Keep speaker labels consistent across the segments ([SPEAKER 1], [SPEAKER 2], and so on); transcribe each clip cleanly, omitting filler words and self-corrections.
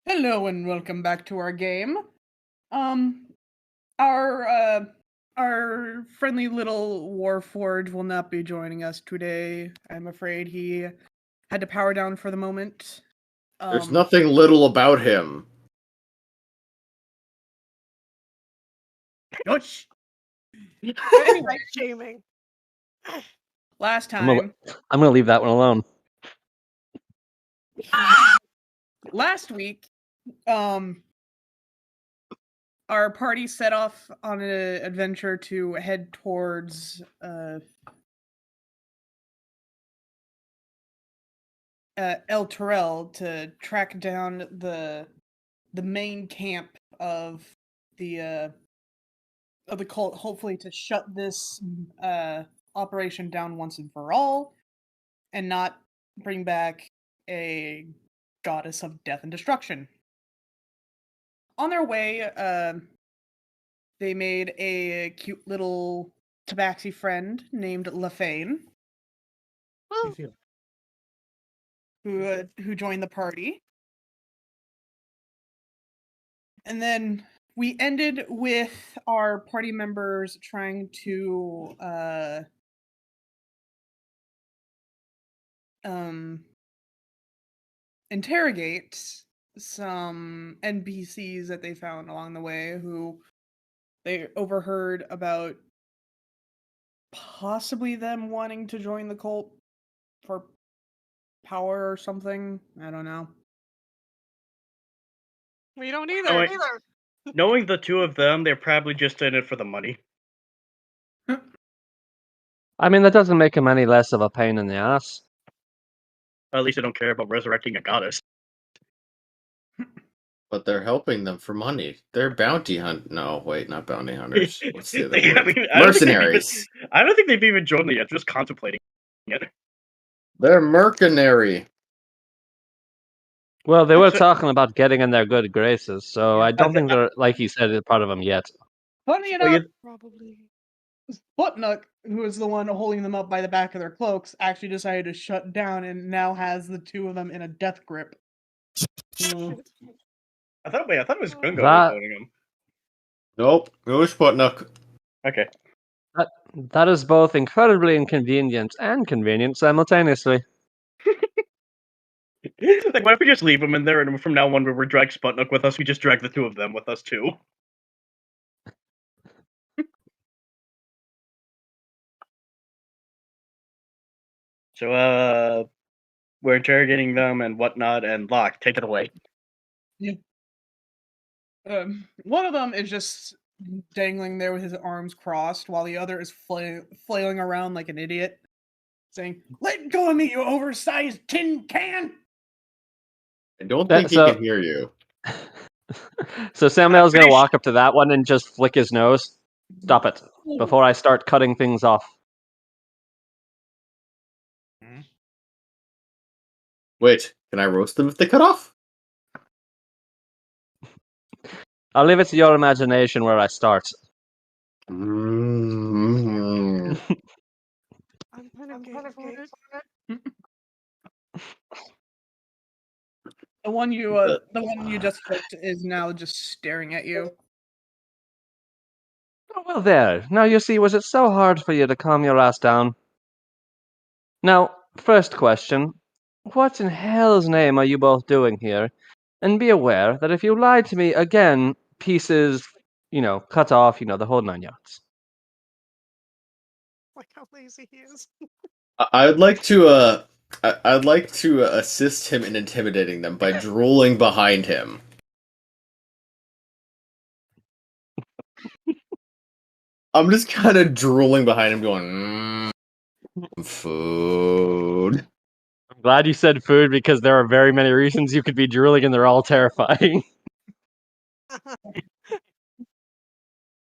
[SPEAKER 1] Hello and welcome back to our game. Um, our friendly little Warforged will not be joining us today. I'm afraid he had to power down for the moment.
[SPEAKER 2] There's nothing little about him.
[SPEAKER 1] Gosh. Anyway,
[SPEAKER 3] Shaming.
[SPEAKER 1] last
[SPEAKER 4] I'm
[SPEAKER 1] time,
[SPEAKER 4] gonna leave that one alone.
[SPEAKER 1] last week, our party set off on an adventure to head towards El Terrell to track down the main camp of the cult, hopefully to shut this operation down once and for all, and not bring back a goddess of death and destruction. On their way, they made a cute little tabaxi friend named Lafane, who joined the party. And then we ended with our party members trying to interrogate some NPCs that they found along the way who they overheard about possibly them wanting to join the cult for power or something. I don't know.
[SPEAKER 3] We don't either.
[SPEAKER 5] Knowing the two of them, they're probably just in it for the money.
[SPEAKER 4] I mean, that doesn't make him any less of a pain in the ass.
[SPEAKER 5] At least they don't care about resurrecting a goddess.
[SPEAKER 2] But they're helping them for money. They're bounty hunt. No, wait, not bounty hunters. What's the other
[SPEAKER 5] I
[SPEAKER 2] word?
[SPEAKER 5] mean,
[SPEAKER 2] Mercenaries.
[SPEAKER 5] I don't think they've even joined it yet. Just contemplating it.
[SPEAKER 2] They're mercenary.
[SPEAKER 4] Well, they were talking about getting in their good graces, so
[SPEAKER 5] Yeah,
[SPEAKER 4] I don't think they're, like he said, part of them yet.
[SPEAKER 1] Funny enough,
[SPEAKER 5] yeah.
[SPEAKER 3] Probably.
[SPEAKER 1] Sputnik, who was the one holding them up by the back of their cloaks, actually decided to shut down and now has the two of them in a death grip.
[SPEAKER 5] I thought it was Gringo
[SPEAKER 4] That-
[SPEAKER 5] holding him.
[SPEAKER 2] Nope, it was Sputnik.
[SPEAKER 5] Okay.
[SPEAKER 4] That is both incredibly inconvenient and convenient simultaneously.
[SPEAKER 5] Like, why don't we just leave them in there, and from now on, when we drag Sputnik with us, we just drag the two of them with us too. So, we're interrogating them and whatnot, and Locke, take it away.
[SPEAKER 1] Yeah. One of them is just dangling there with his arms crossed, while the other is flailing around like an idiot, saying, "Let go of me, you oversized tin can!"
[SPEAKER 2] I don't think he can hear you.
[SPEAKER 4] So Samuel's gonna walk up to that one and just flick his nose. Stop it, before I start cutting things off.
[SPEAKER 2] Wait, can I roast them if they cut off?
[SPEAKER 4] I'll leave it to your imagination where I start.
[SPEAKER 2] Mm-hmm.
[SPEAKER 3] I'm kind of game for it.
[SPEAKER 1] The one you just flicked is now just staring at you.
[SPEAKER 4] Oh, well, there. Now you see, was it so hard for you to calm your ass down? Now, first question. What in hell's name are you both doing here? And be aware that if you lie to me again, pieces, cut off, the whole 9 yards.
[SPEAKER 3] Like how lazy he is.
[SPEAKER 2] I'd like to I'd like to assist him in intimidating them by drooling behind him. I'm just kind of drooling behind him, going, food.
[SPEAKER 4] I'm glad you said food because there are very many reasons you could be drooling and they're all terrifying.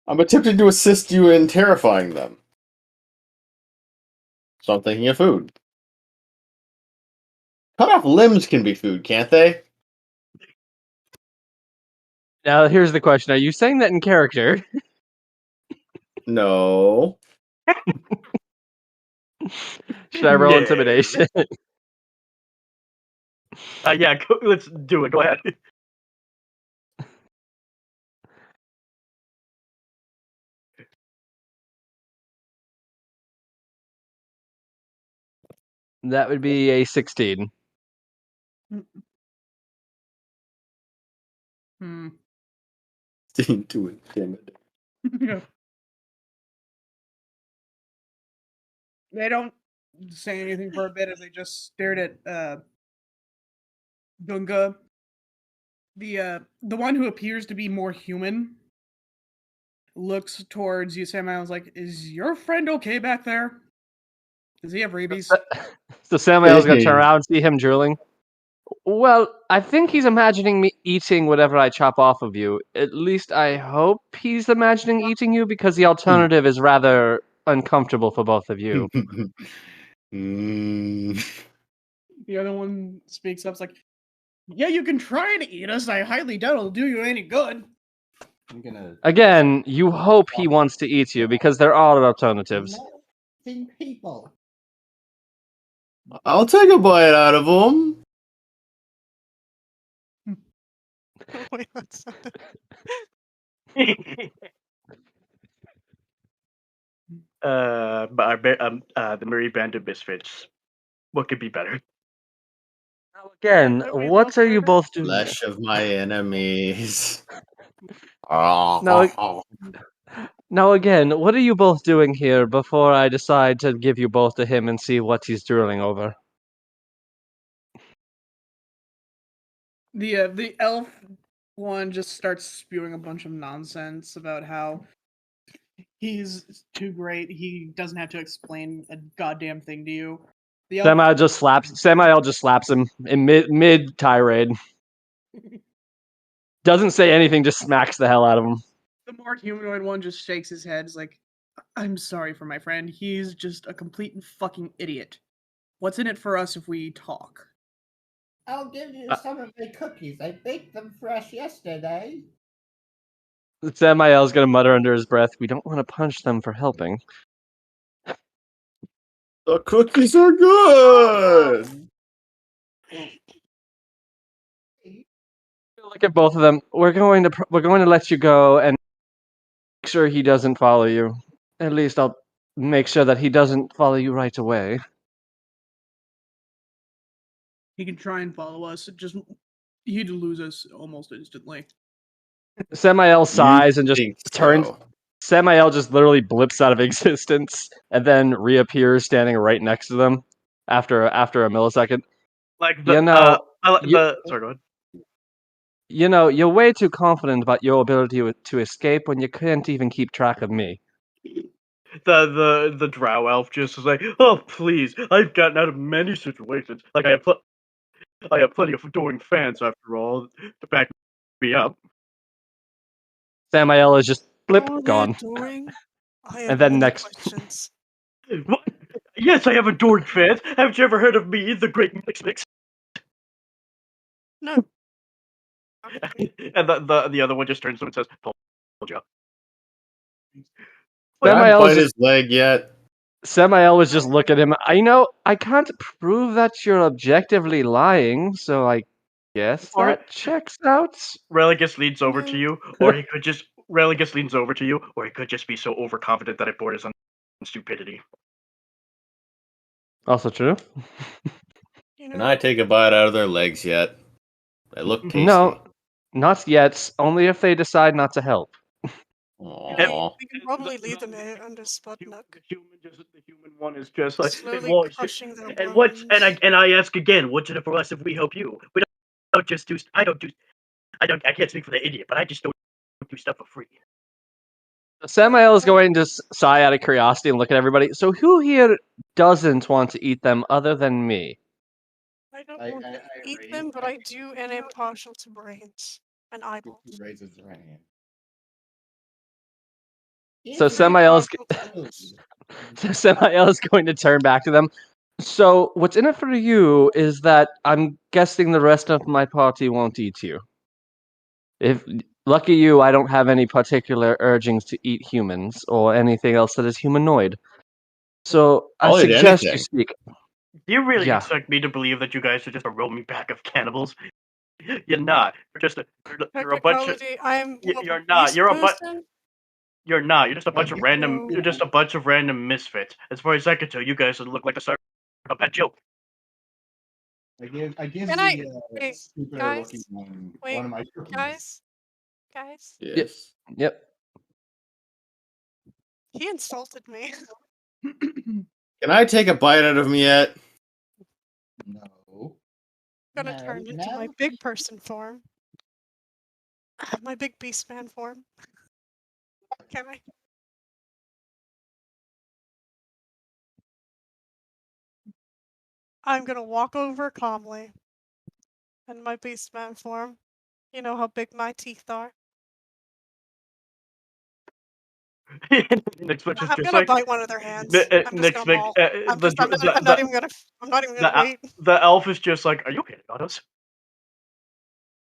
[SPEAKER 2] I'm attempting to assist you in terrifying them. So I'm thinking of food. Cut off limbs can be food, can't they?
[SPEAKER 4] Now, here's the question. Are you saying that in character?
[SPEAKER 2] No.
[SPEAKER 4] Should I roll intimidation?
[SPEAKER 5] Yeah, let's do it. Go ahead.
[SPEAKER 4] That would be a 16.
[SPEAKER 1] Hmm.
[SPEAKER 2] To intimidate.
[SPEAKER 1] Yeah. They don't say anything for a bit as they just stared at Gunga. The one who appears to be more human looks towards you, Sam. I was like, "Is your friend okay back there? Does he have rabies?"
[SPEAKER 4] So Samael's gonna turn around and see him drooling. Well, I think he's imagining me eating whatever I chop off of you. At least I hope he's imagining eating you, because the alternative is rather uncomfortable for both of you.
[SPEAKER 2] Mm.
[SPEAKER 1] The other one speaks up, like, "Yeah, you can try to eat us. I highly doubt it'll do you any good."
[SPEAKER 6] I'm gonna
[SPEAKER 4] Again, you hope he wants to eat you, because there are alternatives.
[SPEAKER 6] think people.
[SPEAKER 2] I'll take a bite out of him.
[SPEAKER 3] Wait, that's not
[SPEAKER 5] The Murray Band of Misfits. What could be better?
[SPEAKER 4] Again,
[SPEAKER 3] that we
[SPEAKER 4] what
[SPEAKER 3] both
[SPEAKER 4] are you
[SPEAKER 3] murdered?
[SPEAKER 4] both doing?
[SPEAKER 2] Flesh of my enemies.
[SPEAKER 4] Now again, what are you both doing here before I decide to give you both to him and see what he's drooling over?
[SPEAKER 1] The elf one just starts spewing a bunch of nonsense about how he's too great. He doesn't have to explain a goddamn thing to you. The elf,
[SPEAKER 4] Samael just slaps him in mid tirade. Doesn't say anything, just smacks the hell out of him.
[SPEAKER 1] the more humanoid one just shakes his head. Is like, "I'm sorry for my friend. He's just a complete and fucking idiot. What's in it for us if we talk?"
[SPEAKER 6] I'll give you some of my cookies. I baked them fresh yesterday.
[SPEAKER 4] Samael's gonna mutter under his breath, "We don't want to punch them for helping."
[SPEAKER 2] The cookies are good.
[SPEAKER 4] Look at both of them. We're going to let you go and make sure he doesn't follow you. At least I'll make sure that he doesn't follow you right away.
[SPEAKER 1] He can try and follow us. He'd lose us almost instantly.
[SPEAKER 4] Samael sighs and just
[SPEAKER 2] Think
[SPEAKER 4] turns.
[SPEAKER 2] so.
[SPEAKER 4] Samael just literally blips out of existence and then reappears standing right next to them after a millisecond.
[SPEAKER 5] Like
[SPEAKER 4] You know,
[SPEAKER 5] sorry, go ahead.
[SPEAKER 4] You know, you're way too confident about your ability to escape when you can't even keep track of me.
[SPEAKER 5] The drow elf just is like, oh please, I've gotten out of many situations. Like I have plenty of adoring fans after all to back me up.
[SPEAKER 4] Samael is just blip
[SPEAKER 3] Oh, they're
[SPEAKER 4] gone.
[SPEAKER 3] adoring? I have
[SPEAKER 4] And then
[SPEAKER 3] many
[SPEAKER 4] next-
[SPEAKER 3] questions.
[SPEAKER 5] What? Yes, I have adoring fans. Haven't you ever heard of me, the Great Mix?
[SPEAKER 3] No.
[SPEAKER 5] And the other one just turns to him and says, "Told you."
[SPEAKER 2] Did I
[SPEAKER 4] Samael
[SPEAKER 2] bite his leg yet?
[SPEAKER 4] Samael was just looking at him. I can't prove that you're objectively lying, so I guess
[SPEAKER 5] Or-
[SPEAKER 4] that checks out.
[SPEAKER 5] Religas leans over to
[SPEAKER 3] No.
[SPEAKER 5] you, or he could just Religas leans over to you, or he could just be so overconfident that it borders on stupidity.
[SPEAKER 4] Also true.
[SPEAKER 3] You know,
[SPEAKER 2] Can I take a bite out of their legs yet? They look tasty.
[SPEAKER 4] No, not yet. Only if they decide not to help.
[SPEAKER 2] Aww.
[SPEAKER 3] we can probably leave them under Sputnik.
[SPEAKER 5] The human one is just like,
[SPEAKER 3] Slowly
[SPEAKER 5] well,
[SPEAKER 3] crushing their
[SPEAKER 5] and what?
[SPEAKER 3] bones.
[SPEAKER 5] And I ask again, what's in it for us if we help you? We don't just do. I can't speak for the idiot, but I just don't do stuff for free.
[SPEAKER 4] Samael is going to sigh out of curiosity and look at everybody. So who here doesn't want to eat them other than me?
[SPEAKER 3] I don't want to eat them, but I do and am partial to brains and eyeballs.
[SPEAKER 6] Raises her hand.
[SPEAKER 4] So Samael's going to turn back to them. So what's in it for you is that I'm guessing the rest of my party won't eat you. If lucky you, I don't have any particular urgings to eat humans or anything else that is humanoid. So I
[SPEAKER 2] I'll eat
[SPEAKER 4] suggest you
[SPEAKER 2] anything.
[SPEAKER 4] speak.
[SPEAKER 5] Do you really
[SPEAKER 4] Yeah.
[SPEAKER 5] expect me to believe that you guys are just a roaming pack of cannibals? You're not. You're a bunch of.
[SPEAKER 3] Technicality, I'm
[SPEAKER 5] You're not. You're a bunch.
[SPEAKER 3] person.
[SPEAKER 5] You're not. You're just a bunch of random.
[SPEAKER 3] No.
[SPEAKER 5] You're just a bunch of random misfits. As far as I can tell, you guys look like a start of a bad joke.
[SPEAKER 6] I give
[SPEAKER 3] Can I-
[SPEAKER 6] the
[SPEAKER 3] hey,
[SPEAKER 6] stupider
[SPEAKER 3] guys?
[SPEAKER 6] looking one
[SPEAKER 3] Wait,
[SPEAKER 6] one of my cookies.
[SPEAKER 3] Guys,
[SPEAKER 2] Yes.
[SPEAKER 4] Yep.
[SPEAKER 3] he insulted me.
[SPEAKER 2] Can I take a bite out of him yet?
[SPEAKER 6] No.
[SPEAKER 3] Gonna
[SPEAKER 6] No,
[SPEAKER 3] turn into
[SPEAKER 6] no.
[SPEAKER 3] my big person form. My big beast man form. Can I? I'm gonna walk over calmly. In my beast man form. You know how big my teeth are.
[SPEAKER 5] Next Mitch is
[SPEAKER 3] I'm
[SPEAKER 5] just
[SPEAKER 3] gonna
[SPEAKER 5] like
[SPEAKER 3] bite one of their hands.
[SPEAKER 5] the,
[SPEAKER 3] I'm just
[SPEAKER 5] next
[SPEAKER 3] gonna
[SPEAKER 5] Mitch,
[SPEAKER 3] maul. I'm
[SPEAKER 5] the,
[SPEAKER 3] not even gonna. I'm not even gonna wait.
[SPEAKER 5] the elf is just like, are you kidding on us?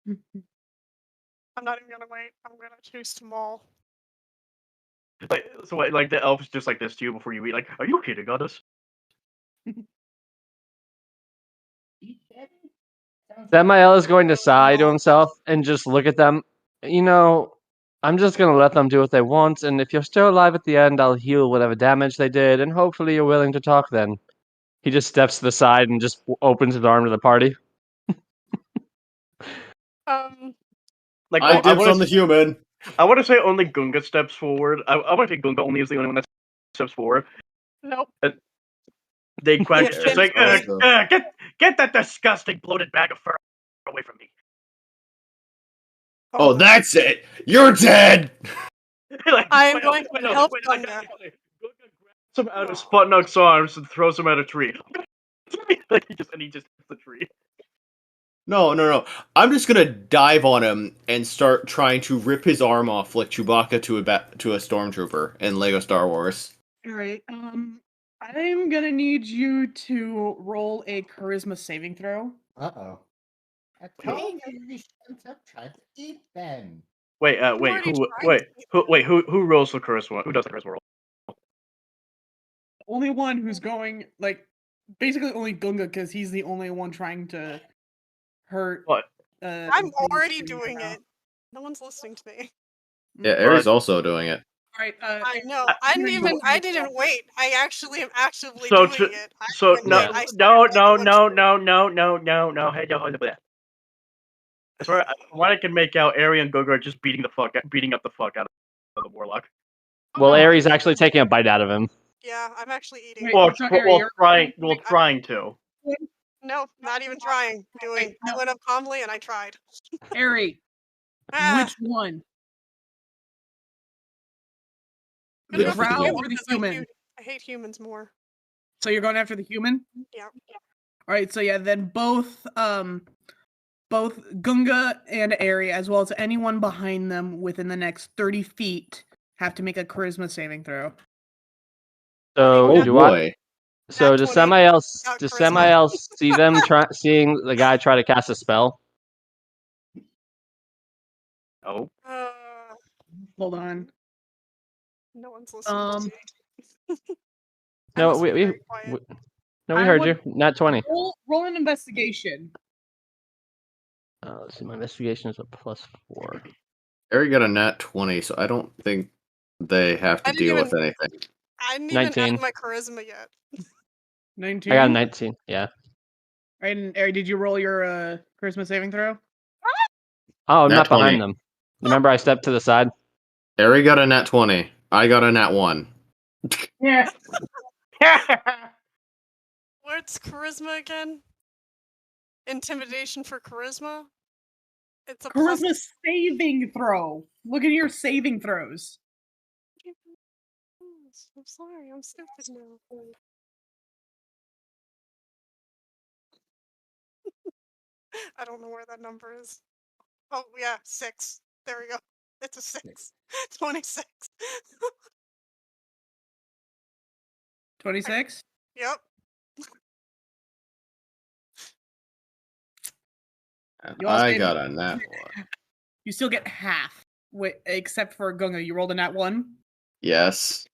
[SPEAKER 3] I'm not even gonna wait. I'm gonna choose to maul.
[SPEAKER 5] Like, so like the elf is just like this to you before you eat. Like, are you kidding on us?
[SPEAKER 4] Samael is going to sigh to himself and just look at them. You know, I'm just going to let them do what they want, and if you're still alive at the end, I'll heal whatever damage they did, and hopefully you're willing to talk then. He just steps to the side and just opens his arm to the party.
[SPEAKER 5] Like,
[SPEAKER 2] I
[SPEAKER 5] I
[SPEAKER 2] dibs
[SPEAKER 5] wanna
[SPEAKER 2] on the human.
[SPEAKER 5] I want to say only Gunga steps forward. I want to say Gunga only is the only one that steps forward.
[SPEAKER 3] Nope.
[SPEAKER 5] They quack
[SPEAKER 3] Yes,
[SPEAKER 5] just like,
[SPEAKER 2] also.
[SPEAKER 5] get that disgusting bloated bag of fur away from me.
[SPEAKER 2] Oh, that's it. You're dead.
[SPEAKER 5] Like,
[SPEAKER 3] I am
[SPEAKER 5] wait,
[SPEAKER 3] going
[SPEAKER 5] wait,
[SPEAKER 3] to
[SPEAKER 5] no,
[SPEAKER 3] help
[SPEAKER 5] wait, like,
[SPEAKER 3] Gunga.
[SPEAKER 5] Gunga grabs him out of Sputnik's arms and throws him at a tree. Like, he just hits the tree.
[SPEAKER 2] No. I'm just gonna dive on him and start trying to rip his arm off like Chewbacca to a stormtrooper in Lego Star Wars.
[SPEAKER 1] All right. I'm gonna need you to roll a charisma saving throw.
[SPEAKER 6] Uh-oh. I told you we shouldn't have tried to eat them.
[SPEAKER 5] Wait,
[SPEAKER 3] already tried
[SPEAKER 5] who rolls the charisma? Who does the charisma roll?
[SPEAKER 1] Only one who's going basically only Gunga because he's the only one trying to hurt.
[SPEAKER 5] What?
[SPEAKER 3] I'm
[SPEAKER 1] these
[SPEAKER 3] already
[SPEAKER 1] things
[SPEAKER 3] doing
[SPEAKER 1] now.
[SPEAKER 3] it. No one's listening to me.
[SPEAKER 2] Yeah, Ares also doing it.
[SPEAKER 1] All right.
[SPEAKER 3] I know. I didn't wait. I actually am actively
[SPEAKER 5] So
[SPEAKER 3] doing
[SPEAKER 5] to-
[SPEAKER 3] it. I
[SPEAKER 5] So
[SPEAKER 3] didn't
[SPEAKER 5] no,
[SPEAKER 3] wait. I
[SPEAKER 5] no,
[SPEAKER 3] started
[SPEAKER 5] no,
[SPEAKER 3] doing
[SPEAKER 5] no, no, no, no, no, no. Hey, no, hold that. That's where what I can make out, Ari and Gunga are just beating up the fuck out of the warlock.
[SPEAKER 4] Well,
[SPEAKER 1] Oh.
[SPEAKER 4] Ares actually taking a bite out of him.
[SPEAKER 3] Yeah, I'm actually eating.
[SPEAKER 1] Wait,
[SPEAKER 5] Well,
[SPEAKER 1] it's not Ari, you're-
[SPEAKER 5] trying to.
[SPEAKER 3] No, not even trying. Doing. I went up calmly and I tried.
[SPEAKER 1] Ari,
[SPEAKER 3] Ah,
[SPEAKER 1] which one?
[SPEAKER 3] gonna
[SPEAKER 1] The
[SPEAKER 3] go for
[SPEAKER 1] drow
[SPEAKER 3] human
[SPEAKER 1] or the
[SPEAKER 3] 'cause
[SPEAKER 1] human?
[SPEAKER 3] I hate humans more.
[SPEAKER 1] So you're going after the human?
[SPEAKER 3] Yeah.
[SPEAKER 1] All right. So yeah, then both Gunga and Ari, as well as anyone behind them within the next 30 feet, have to make a charisma saving throw.
[SPEAKER 4] So
[SPEAKER 2] Oh
[SPEAKER 4] do I?
[SPEAKER 2] boy.
[SPEAKER 4] So
[SPEAKER 3] Nat
[SPEAKER 4] does
[SPEAKER 3] 20
[SPEAKER 4] somebody
[SPEAKER 3] without charisma.
[SPEAKER 4] else see them seeing the guy try to cast a spell?
[SPEAKER 5] Oh,
[SPEAKER 1] Hold on.
[SPEAKER 3] No one's listening to me. I
[SPEAKER 4] No,
[SPEAKER 3] must be
[SPEAKER 4] we
[SPEAKER 3] very quiet.
[SPEAKER 4] no, we
[SPEAKER 1] I
[SPEAKER 4] heard
[SPEAKER 1] would-
[SPEAKER 4] you. Not 20.
[SPEAKER 1] Roll an investigation.
[SPEAKER 4] Let's see, my investigation is a +4.
[SPEAKER 2] Ari got a nat 20, so I don't think they have to
[SPEAKER 3] I didn't
[SPEAKER 2] deal
[SPEAKER 3] even-
[SPEAKER 2] with anything.
[SPEAKER 3] I didn't
[SPEAKER 4] 19.
[SPEAKER 3] even add my charisma yet.
[SPEAKER 1] 19.
[SPEAKER 4] I got a 19. Yeah.
[SPEAKER 1] Right, and Ari, did you roll your charisma saving throw?
[SPEAKER 4] Oh, I'm
[SPEAKER 2] Nat
[SPEAKER 4] not
[SPEAKER 2] 20.
[SPEAKER 4] behind them. Remember, I stepped to the side.
[SPEAKER 2] Ari got a nat 20. I got a nat 1.
[SPEAKER 1] Yeah.
[SPEAKER 3] What's charisma again? Intimidation for charisma? It's a
[SPEAKER 1] Charisma saving throw. Look at your saving throws.
[SPEAKER 3] I'm sorry, I'm stupid now. I don't know where that number is. Oh, yeah, 6. There we go. It's a 6. 26.
[SPEAKER 1] 26?
[SPEAKER 3] Yep.
[SPEAKER 2] I got a nat 1.
[SPEAKER 1] You still get half, except for Gunga. You rolled a nat 1?
[SPEAKER 2] Yes.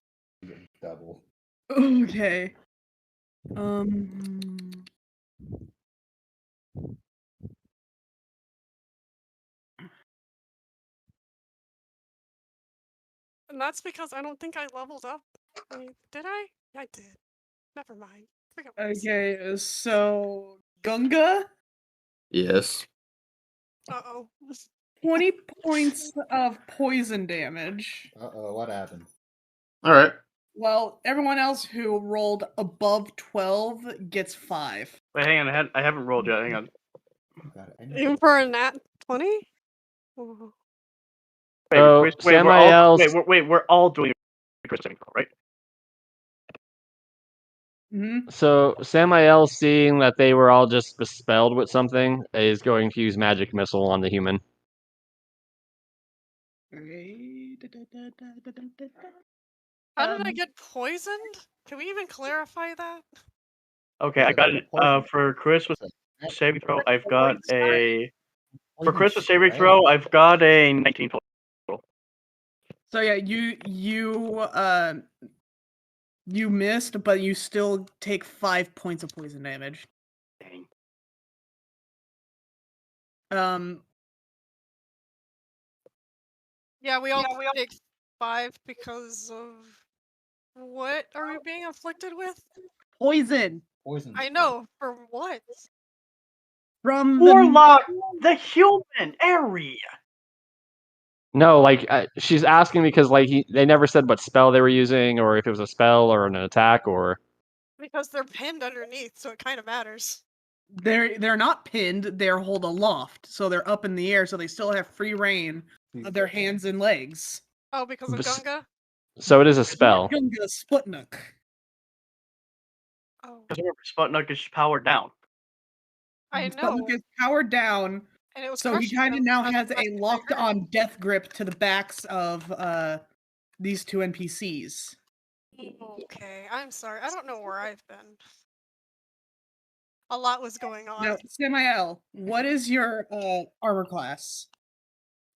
[SPEAKER 6] Double.
[SPEAKER 1] Okay.
[SPEAKER 3] And that's because I don't think I leveled up. I mean, did I? I did. Never mind. Forget what I said.
[SPEAKER 1] Okay, so Gunga,
[SPEAKER 2] Yes.
[SPEAKER 3] Uh-oh.
[SPEAKER 1] 20 points of poison damage.
[SPEAKER 6] Uh-oh, what happened?
[SPEAKER 2] All right.
[SPEAKER 1] While everyone else who rolled above 12 gets 5.
[SPEAKER 5] Wait, hang on. I haven't rolled yet. Hang on.
[SPEAKER 6] Oh, God, I need
[SPEAKER 3] Even for a nat 20? Ooh.
[SPEAKER 4] So,
[SPEAKER 5] We're all doing a Chris saving throw, right?
[SPEAKER 1] Mm-hmm.
[SPEAKER 4] So Samael, seeing that they were all just bespelled with something, is going to use magic missile on the human.
[SPEAKER 3] How did I get poisoned? Can we even clarify that?
[SPEAKER 5] Okay, I got it.
[SPEAKER 6] Poison.
[SPEAKER 5] For Chris with saving throw, I've got a. For
[SPEAKER 6] Poison
[SPEAKER 5] Chris with saving
[SPEAKER 6] spray.
[SPEAKER 5] throw, I've got a 19 total.
[SPEAKER 1] So yeah, you missed, but you still take 5 points of poison damage.
[SPEAKER 5] Dang.
[SPEAKER 3] Yeah, we all take 5 because of... What are we being afflicted with?
[SPEAKER 1] Poison
[SPEAKER 6] Poison
[SPEAKER 3] I
[SPEAKER 6] spray.
[SPEAKER 3] know, for what?
[SPEAKER 1] from
[SPEAKER 5] Warlock, the human area.
[SPEAKER 4] No, like she's asking because like they never said what spell they were using, or if it was a spell or an attack, or.
[SPEAKER 3] Because they're pinned underneath, so it kind of matters.
[SPEAKER 1] They're not pinned, they're held aloft, so they're up in the air, so they still have free reign of their hands and legs.
[SPEAKER 3] Oh, because of
[SPEAKER 4] Bes-
[SPEAKER 3] Gunga?
[SPEAKER 4] So it is a spell.
[SPEAKER 1] Gunga Sputnik.
[SPEAKER 3] Oh,
[SPEAKER 5] Because remember, Sputnik is powered down.
[SPEAKER 3] I know.
[SPEAKER 1] Sputnik is powered down,
[SPEAKER 3] And it was
[SPEAKER 1] so he
[SPEAKER 3] crushing
[SPEAKER 1] kind of
[SPEAKER 3] them,
[SPEAKER 1] now
[SPEAKER 3] that's
[SPEAKER 1] has
[SPEAKER 3] what
[SPEAKER 1] a
[SPEAKER 3] I
[SPEAKER 1] locked
[SPEAKER 3] heard.
[SPEAKER 1] on death grip to the backs of these two NPCs.
[SPEAKER 3] Okay, I'm sorry. I don't know where I've been. A lot was going on.
[SPEAKER 1] Now, Samael, what is your armor class?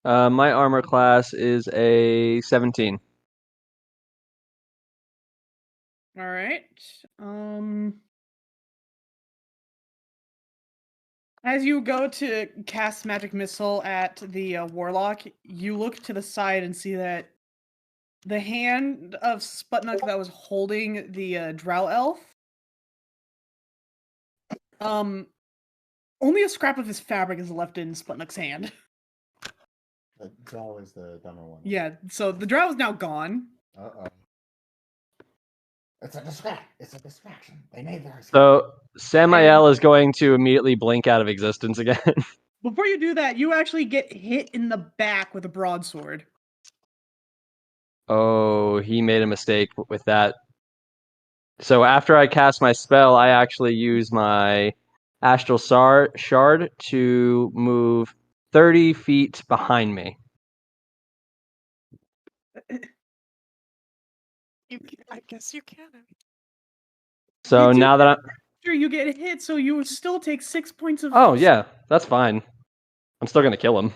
[SPEAKER 4] My armor class is a 17.
[SPEAKER 1] All right. As you go to cast magic missile at the warlock, you look to the side and see that the hand of Sputnik that was holding the drow elf, only a scrap of his fabric is left in Sputnik's hand.
[SPEAKER 6] The drow is the dumber one.
[SPEAKER 1] Yeah, so the drow is now gone.
[SPEAKER 6] Uh-oh. It's a distraction. It's a distraction. They made their escape.
[SPEAKER 4] So Samael is going to immediately blink out of existence again.
[SPEAKER 1] Before you do that, you actually get hit in the back with a broadsword.
[SPEAKER 4] Oh, he made a mistake with that. So after I cast my spell, I actually use my Astral Shard to move 30 feet behind me.
[SPEAKER 3] I guess you can.
[SPEAKER 4] So
[SPEAKER 1] You do
[SPEAKER 4] now that I'm...
[SPEAKER 1] After you get hit, so you would still take 6 points of...
[SPEAKER 4] Oh, yeah, that's fine. I'm still going to kill him.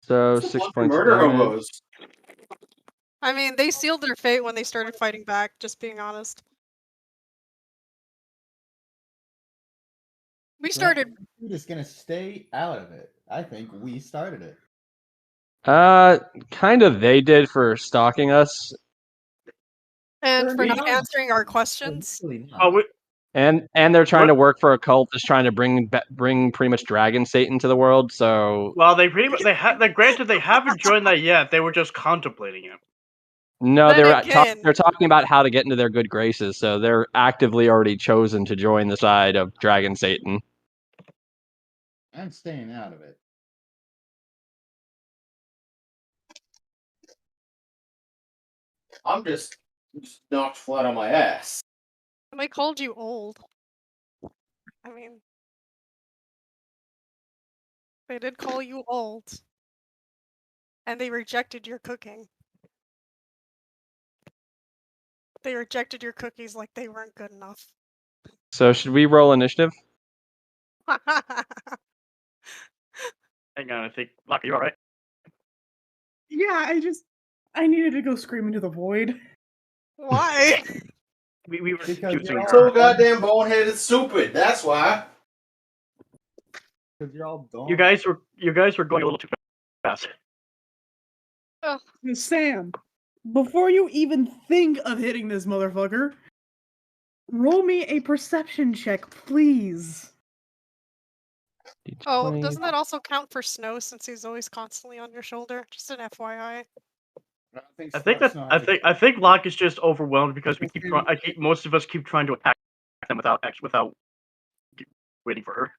[SPEAKER 4] So 6 points of
[SPEAKER 2] Murder
[SPEAKER 4] damage.
[SPEAKER 2] hobos.
[SPEAKER 3] I mean, they sealed their fate when they started fighting back, just being honest. We started...
[SPEAKER 6] We're just gonna stay out of it. I think we started it.
[SPEAKER 4] Kind of they did for stalking us.
[SPEAKER 3] And for not
[SPEAKER 6] Not.
[SPEAKER 3] answering our questions.
[SPEAKER 5] Oh,
[SPEAKER 4] And they're trying to work for a cult that's trying to bring pretty much Dragon Satan to the world. So
[SPEAKER 5] well, they pretty much granted they haven't joined that yet. They were just contemplating it.
[SPEAKER 4] no,
[SPEAKER 3] Then
[SPEAKER 4] they're
[SPEAKER 3] again-
[SPEAKER 4] they're talking about how to get into their good graces. So they're actively already chosen to join the side of Dragon Satan.
[SPEAKER 6] I'm staying out of it.
[SPEAKER 2] I'm just knocked flat on my ass.
[SPEAKER 3] And they called you old. I mean... They did call you old. And they rejected your cooking. They rejected your cookies like they weren't good enough.
[SPEAKER 4] So should we roll initiative?
[SPEAKER 5] Hang on, I think Lucky, you alright?
[SPEAKER 1] Yeah, I needed to go scream into the void.
[SPEAKER 3] Why?
[SPEAKER 5] We were
[SPEAKER 6] Because
[SPEAKER 5] confusing
[SPEAKER 6] you're
[SPEAKER 5] her.
[SPEAKER 2] So goddamn boneheaded stupid. That's why.
[SPEAKER 6] Because you're all gone.
[SPEAKER 5] You guys were going a little too fast.
[SPEAKER 1] Sam, before you even think of hitting this motherfucker, roll me a perception check, please.
[SPEAKER 3] Oh,
[SPEAKER 4] D20.
[SPEAKER 3] doesn't that also count for Snow since he's always constantly on your shoulder? Just an FYI.
[SPEAKER 5] I think Locke is just overwhelmed because most of us keep trying to attack them without waiting for her.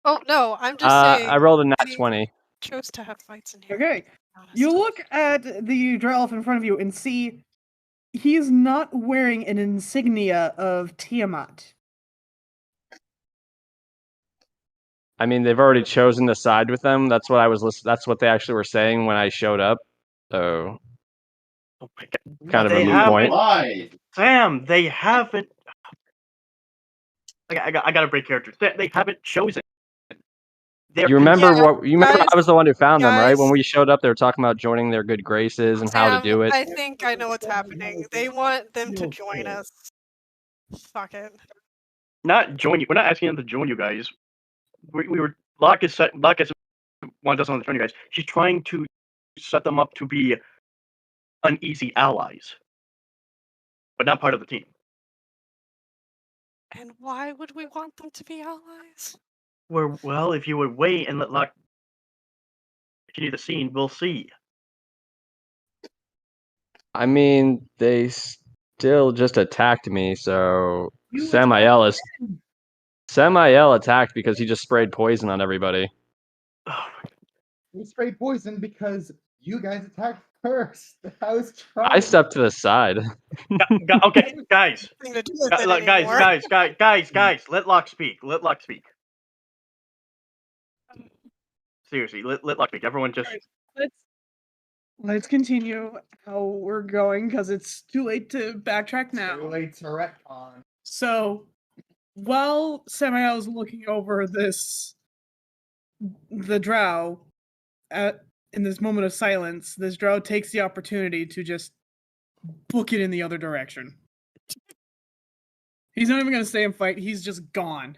[SPEAKER 3] Oh no, I'm just saying.
[SPEAKER 4] I rolled a nat
[SPEAKER 3] we
[SPEAKER 4] 20.
[SPEAKER 3] chose to have fights in here.
[SPEAKER 1] Okay.
[SPEAKER 3] Honest.
[SPEAKER 1] You look at the drow elf in front of you and see he's not wearing an insignia of Tiamat.
[SPEAKER 4] I mean, they've already chosen to side with them. That's what I was. That's what they actually were saying when I showed up. So,
[SPEAKER 5] Oh my god!
[SPEAKER 4] kind of
[SPEAKER 5] They
[SPEAKER 4] a moot
[SPEAKER 5] haven't.
[SPEAKER 4] point.
[SPEAKER 2] Why?
[SPEAKER 5] Sam, they haven't. I gotta break characters. They haven't chosen.
[SPEAKER 4] You remember
[SPEAKER 3] Yeah,
[SPEAKER 4] what? You remember
[SPEAKER 3] guys-
[SPEAKER 4] I was the one who found them, right? When
[SPEAKER 3] guys-
[SPEAKER 4] we showed up, they were talking about joining their good graces and how to
[SPEAKER 3] Sam,
[SPEAKER 4] do it.
[SPEAKER 3] I think I know what's happening. They want them to join us. Fuck it.
[SPEAKER 5] Not join you. We're not asking them to join you guys. We were Locke is one doesn't want to join you guys. She's trying to set them up to be uneasy allies, but not part of the team.
[SPEAKER 3] And why would we want them to be allies?
[SPEAKER 5] Well, if you would wait and let Locke continue the scene, we'll see.
[SPEAKER 4] I mean, they still just attacked me, so Samael attacked because he just sprayed poison on everybody.
[SPEAKER 6] We sprayed poison because you guys attacked first. I was trying.
[SPEAKER 4] I stepped to the side.
[SPEAKER 5] Okay, guys.
[SPEAKER 3] Nothing to do with it anymore.
[SPEAKER 5] Guys, let Locke speak. Let Locke speak. Seriously, let Locke speak. Everyone just.
[SPEAKER 1] Let's continue how we're going because it's too late to backtrack now.
[SPEAKER 6] Too late to retcon.
[SPEAKER 1] So, while Samael's looking over the drow, in this moment of silence, this drow takes the opportunity to just book it in the other direction. He's not even going to stay and fight, he's just gone.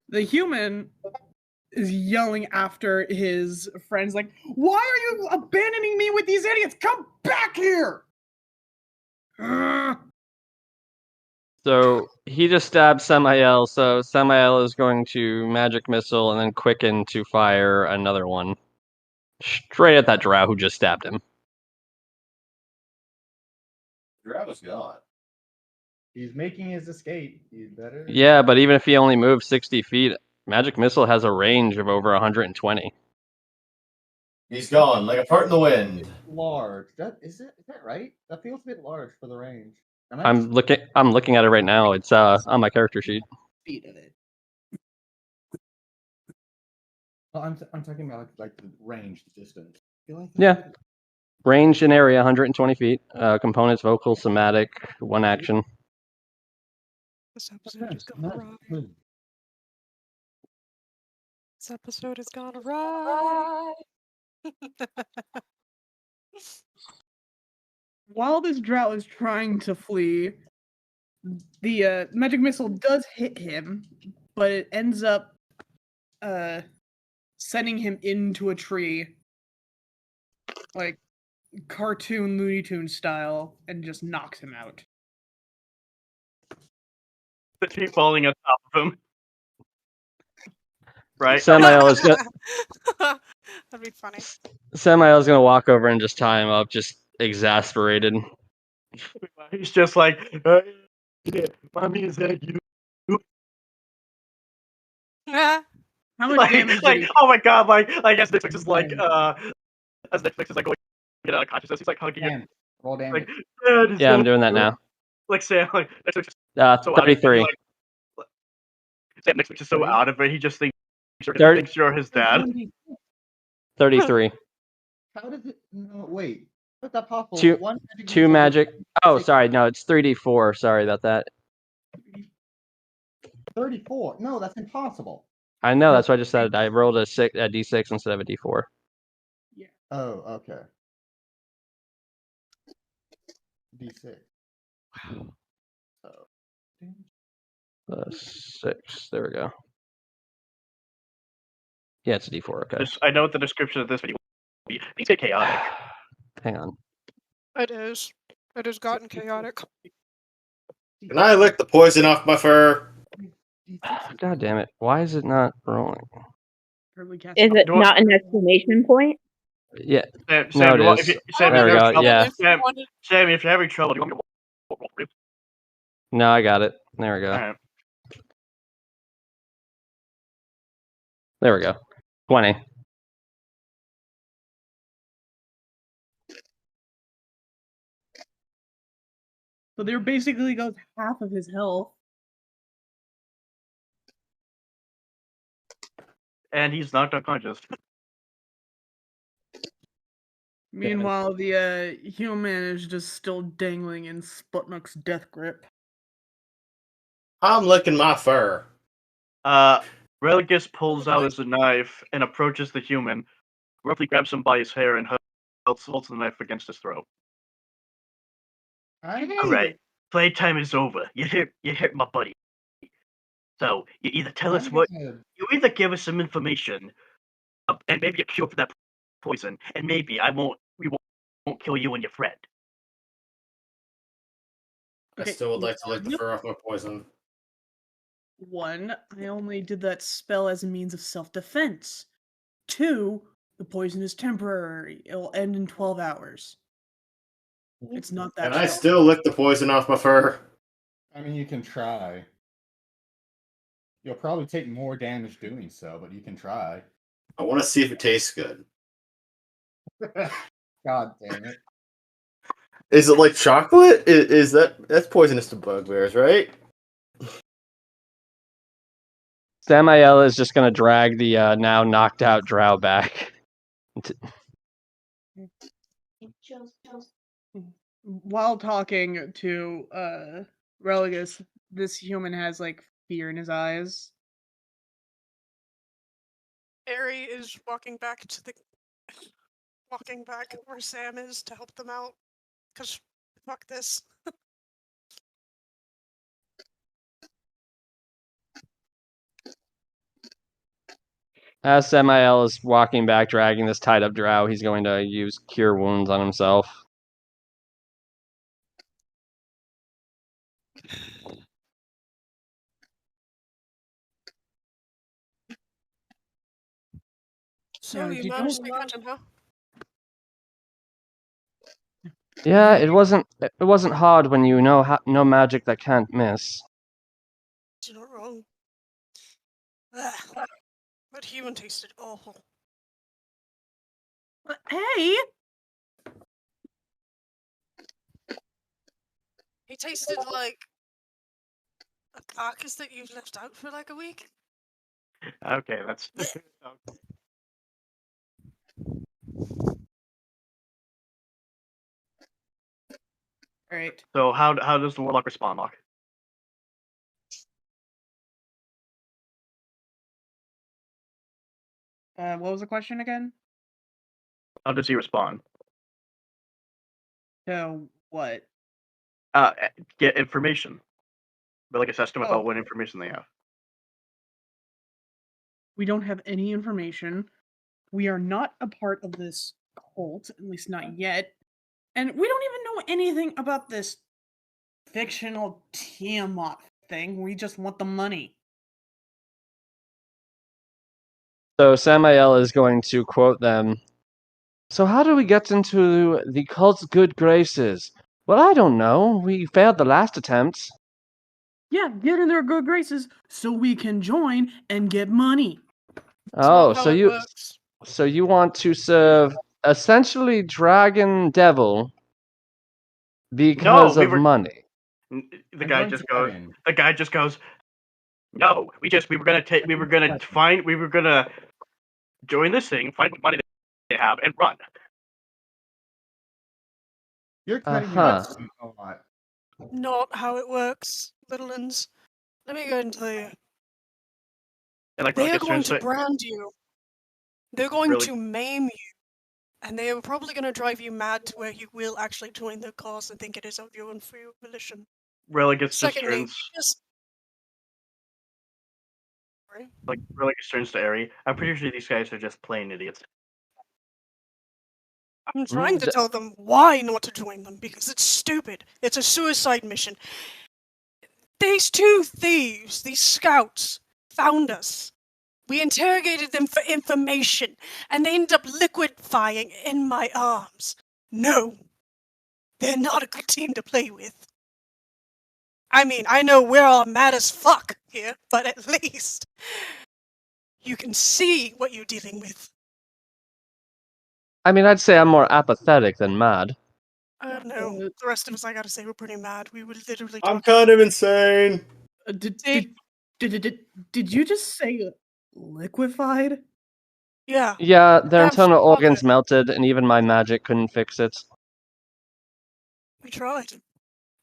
[SPEAKER 1] The human is yelling after his friends like, "Why are you abandoning me with these idiots? Come back here!"
[SPEAKER 4] So he just stabbed Samael, so Samael is going to magic missile and then quicken to fire another one. Straight at that drow who just stabbed him.
[SPEAKER 2] Drow's gone.
[SPEAKER 6] He's making his escape. You better.
[SPEAKER 4] Yeah, but even if he only moves 60 feet, magic missile has a range of over 120.
[SPEAKER 2] He's gone like a fart in the wind.
[SPEAKER 6] Large. Is that right? That feels a bit large for the range.
[SPEAKER 4] I'm looking at it right now. It's on my character sheet.
[SPEAKER 1] Speed of it.
[SPEAKER 6] Well, I'm talking about like the range, the distance. I feel like
[SPEAKER 4] Yeah. Range and area 120 feet. Components: vocal, somatic, one action.
[SPEAKER 3] This episode is gone awry. This episode has gone awry.
[SPEAKER 1] While this drow is trying to flee, the magic missile does hit him, but it ends up sending him into a tree, like cartoon Looney Tunes style, and just knocks him out.
[SPEAKER 5] The tree falling on top of him. Right?
[SPEAKER 4] Samael is gonna
[SPEAKER 3] That'd be funny.
[SPEAKER 4] Samael's gonna walk over and just tie him up, just exasperated.
[SPEAKER 5] He's just like, mommy, is that you?
[SPEAKER 1] How much damage did he?
[SPEAKER 5] Oh my god, as Netflix is like, as Netflix is like going get out of consciousness, he's like hugging him.
[SPEAKER 6] Roll damage.
[SPEAKER 5] Like,
[SPEAKER 4] Yeah, I'm doing that now.
[SPEAKER 5] Like Sam, like Netflix is so
[SPEAKER 4] 33.
[SPEAKER 5] out of it, Sam Netflix is so out of it, he just thinks you're his dad.
[SPEAKER 4] 33.
[SPEAKER 6] How does it? No, wait. How's that possible?
[SPEAKER 4] Two magic. Oh, sorry. No, it's 3d4. Sorry about that.
[SPEAKER 6] 34. No, that's impossible.
[SPEAKER 4] I know. That's why I just said I rolled a d6 instead of a d4.
[SPEAKER 6] Yeah. Oh, okay. D6.
[SPEAKER 4] Wow. 6. There we go. Yeah, it's a D4. Okay.
[SPEAKER 5] I know what the description of this video will be. Things get chaotic.
[SPEAKER 4] Hang on.
[SPEAKER 3] It is. It has gotten chaotic.
[SPEAKER 2] Can I lick the poison off my fur?
[SPEAKER 4] God damn it! Why is it not rolling?
[SPEAKER 7] Is it not an exclamation point?
[SPEAKER 4] Yeah.
[SPEAKER 5] Sam,
[SPEAKER 4] No, it
[SPEAKER 5] Sam,
[SPEAKER 4] is.
[SPEAKER 5] Sam,
[SPEAKER 4] There we
[SPEAKER 5] if you're
[SPEAKER 4] go.
[SPEAKER 5] having trouble,
[SPEAKER 4] Yeah.
[SPEAKER 5] Sam, if you're having trouble, do you want me to roll?
[SPEAKER 4] No, I got it. There we go.
[SPEAKER 5] Alright.
[SPEAKER 4] There we go. 20.
[SPEAKER 1] So there basically goes half of his health.
[SPEAKER 5] And he's knocked unconscious.
[SPEAKER 1] Meanwhile, the human is just still dangling in Sputnik's death grip.
[SPEAKER 2] I'm licking my fur.
[SPEAKER 5] Religas pulls out his knife and approaches the human, roughly grabs him by his hair and holds the knife against his throat. Alright, playtime is over. You hit my buddy. So, you either tell us you either give us some information, and maybe a cure for that poison, and maybe we won't kill you and your friend.
[SPEAKER 2] I still would like to lick the fur off my poison.
[SPEAKER 1] 1, I only did that spell as a means of self-defense. 2, the poison is temporary. It'll end in 12 hours. It's not that
[SPEAKER 2] Can I still lick the poison off my fur?
[SPEAKER 6] I mean, you can try. You'll probably take more damage doing so, but you can try.
[SPEAKER 2] I want to see if it tastes good.
[SPEAKER 6] God damn it.
[SPEAKER 2] Is it like chocolate? Is that's poisonous to bugbears, right?
[SPEAKER 4] Samael is just gonna drag the now knocked out drow back.
[SPEAKER 1] While talking to Religas, this human has like fear in his eyes.
[SPEAKER 3] Ari is walking back where Sam is to help them out. Cause fuck this.
[SPEAKER 4] As Samael is walking back, dragging this tied up drow, he's going to use Cure Wounds on himself.
[SPEAKER 3] So you managed to catch him, huh?
[SPEAKER 4] Yeah, it wasn't hard when you know no magic that can't miss.
[SPEAKER 3] You're not wrong. Ugh. That human tasted awful.
[SPEAKER 1] Hey!
[SPEAKER 3] He tasted like a carcass that you've left out for like a week.
[SPEAKER 5] Okay, that's...
[SPEAKER 1] Alright.
[SPEAKER 5] So how does the warlock respond, Locke?
[SPEAKER 1] What was the question again?
[SPEAKER 5] How does he respond?
[SPEAKER 1] So what?
[SPEAKER 5] Get information. But like assess them about what information they have.
[SPEAKER 1] We don't have any information. We are not a part of this cult, at least not yet. And we don't even know anything about this fictional Tiamat thing. We just want the money.
[SPEAKER 4] So Samael is going to quote them. So how do we get into the cult's good graces? Well, I don't know. We failed the last attempt.
[SPEAKER 1] Yeah, get in their good graces so we can join and get money.
[SPEAKER 4] Oh, so you want to serve essentially Dragon Devil because of money.
[SPEAKER 5] The guy just goes, no, we were gonna join this thing, find what money they have, and run.
[SPEAKER 6] You're cutting out a lot.
[SPEAKER 3] Not how it works, Littlelands. Let me go and tell you. They are going to brand you. They're going to maim you. And they are probably going to drive you mad to where you will actually join their cause and think it is of your own free volition.
[SPEAKER 5] Religas
[SPEAKER 3] Secondly,
[SPEAKER 5] Like, Religas turns to Eri. I'm pretty sure these guys are just plain idiots.
[SPEAKER 3] I'm trying to tell them why not to join them, because it's stupid. It's a suicide mission. These two thieves, these scouts, found us. We interrogated them for information, and they ended up liquefying in my arms. No, they're not a good team to play with. I mean, I know we're all mad as fuck here, but at least you can see what you're dealing with.
[SPEAKER 4] I mean, I'd say I'm more apathetic than mad.
[SPEAKER 3] I don't know. The rest of us, I gotta say, we're pretty mad. We would literally.
[SPEAKER 2] I'm kind of insane.
[SPEAKER 1] Did you just say liquefied?
[SPEAKER 3] Yeah.
[SPEAKER 4] Yeah, their internal organs melted, and even my magic couldn't fix it.
[SPEAKER 3] We tried.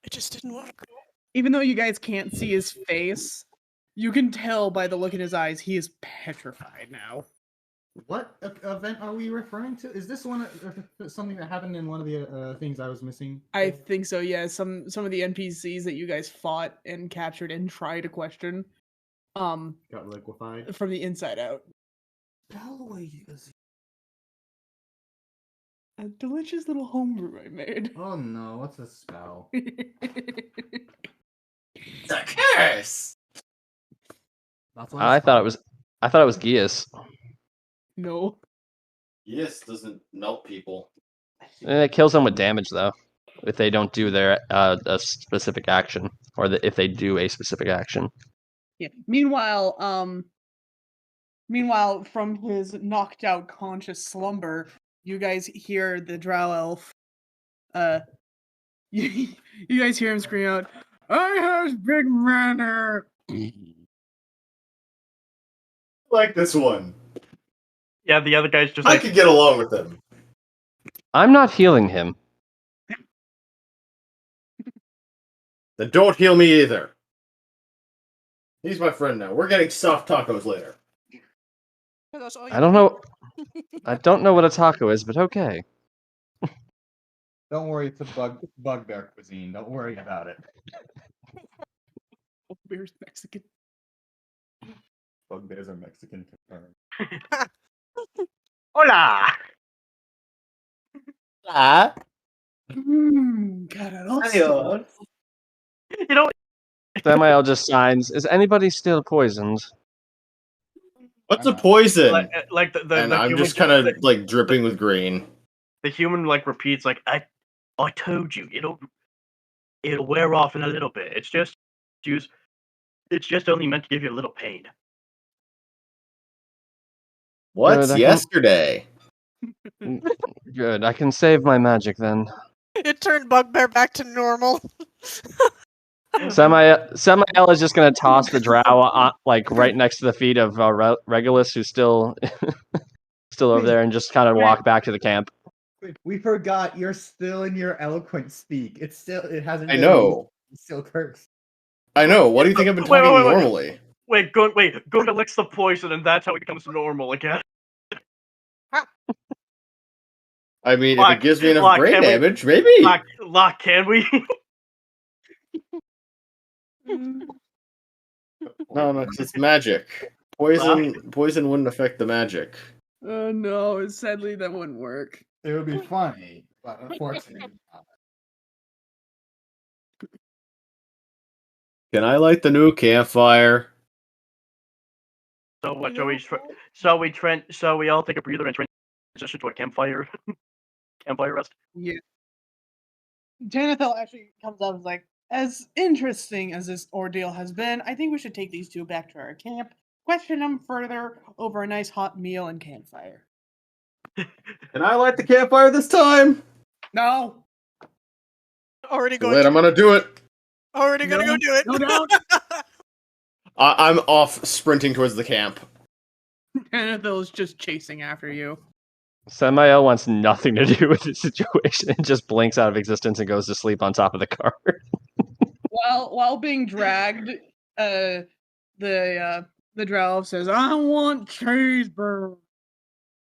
[SPEAKER 3] It just didn't work.
[SPEAKER 1] Even though you guys can't see his face, you can tell by the look in his eyes he is petrified now.
[SPEAKER 6] What event are we referring to? Is this something that happened in one of the things I was missing?
[SPEAKER 1] I think so. Yeah, some of the NPCs that you guys fought and captured and tried to question,
[SPEAKER 6] got liquefied
[SPEAKER 1] from the inside out. A delicious little homebrew I made.
[SPEAKER 6] Oh no, what's a spell?
[SPEAKER 2] The curse.
[SPEAKER 4] I thought it was Geas.
[SPEAKER 1] No.
[SPEAKER 2] Yes, doesn't melt people.
[SPEAKER 4] It kills them with damage though, if they don't do their a specific action, or if they do a specific action.
[SPEAKER 1] Yeah. Meanwhile, from his knocked out conscious slumber, you guys hear the drow elf. You guys hear him scream out, "I has big manner."
[SPEAKER 2] Like this one.
[SPEAKER 5] Yeah, the other guy's just
[SPEAKER 2] I could get along with them.
[SPEAKER 4] I'm not healing him.
[SPEAKER 2] Then don't heal me either. He's my friend now. We're getting soft tacos later.
[SPEAKER 4] I don't know. I don't know what a taco is, but okay.
[SPEAKER 6] Don't worry, it's a bugbear cuisine. Don't worry about it.
[SPEAKER 1] Bugbear's Mexican.
[SPEAKER 6] Bugbears are Mexican confirmed.
[SPEAKER 5] Hola!
[SPEAKER 2] Adios.
[SPEAKER 5] You know,
[SPEAKER 4] Samael just signs. Is anybody still poisoned?
[SPEAKER 2] What's a poison?
[SPEAKER 5] like the
[SPEAKER 2] and
[SPEAKER 5] the
[SPEAKER 2] I'm
[SPEAKER 5] human,
[SPEAKER 2] just kind of like dripping with green.
[SPEAKER 5] The human like repeats like I told you it'll wear off in a little bit. It's just only meant to give you a little pain.
[SPEAKER 2] What's yesterday?
[SPEAKER 4] Good. I can save my magic then.
[SPEAKER 3] It turned Bugbear back to normal.
[SPEAKER 4] Samael is just gonna toss the drow like right next to the feet of Regulus, who's still over there, and just kind of walk back to the camp.
[SPEAKER 6] We forgot you're still in your eloquent speak. It hasn't.
[SPEAKER 2] I know.
[SPEAKER 6] It's still cursed.
[SPEAKER 2] I know. What do you think I've been talking normally?
[SPEAKER 5] Wait, go to licks the poison, and that's how it becomes normal again.
[SPEAKER 2] I mean, if it gives me enough brain damage, maybe.
[SPEAKER 5] Lock, can we?
[SPEAKER 2] No, it's magic. Poison wouldn't affect the magic.
[SPEAKER 1] No, sadly that wouldn't work.
[SPEAKER 6] It would be funny, but unfortunately not.
[SPEAKER 2] Can I light the new campfire?
[SPEAKER 5] So what? So we all take a breather and transition to a campfire rest.
[SPEAKER 1] Yeah. Janethel actually comes up and is like, as interesting as this ordeal has been, I think we should take these two back to our camp, question them further over a nice hot meal and campfire.
[SPEAKER 2] Can I light the campfire this time?
[SPEAKER 1] No.
[SPEAKER 3] Already going.
[SPEAKER 2] Wait, I'm gonna do it.
[SPEAKER 3] Already gonna go do it.
[SPEAKER 1] No doubt.
[SPEAKER 2] I'm off sprinting towards the camp.
[SPEAKER 1] Janethel is just chasing after you.
[SPEAKER 4] Samael wants nothing to do with the situation and just blinks out of existence and goes to sleep on top of the car.
[SPEAKER 1] While being dragged, the drow says, "I want cheeseburger."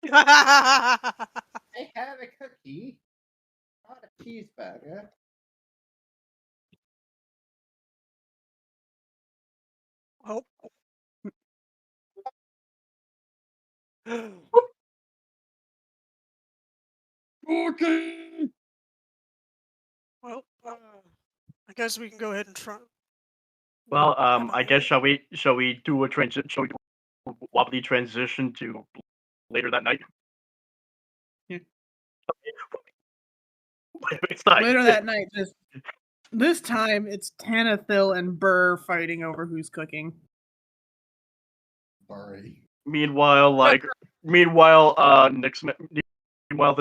[SPEAKER 6] I have a cookie, not a cheeseburger.
[SPEAKER 3] Oh.
[SPEAKER 6] Okay.
[SPEAKER 3] Well, I guess we can go ahead and try.
[SPEAKER 5] Well, I guess shall we do a wobbly transition to later that night?
[SPEAKER 1] Yeah.
[SPEAKER 5] It's not.
[SPEAKER 1] Later that night, this time it's Tanathil and Burr fighting over who's cooking.
[SPEAKER 6] Sorry.
[SPEAKER 5] Meanwhile, the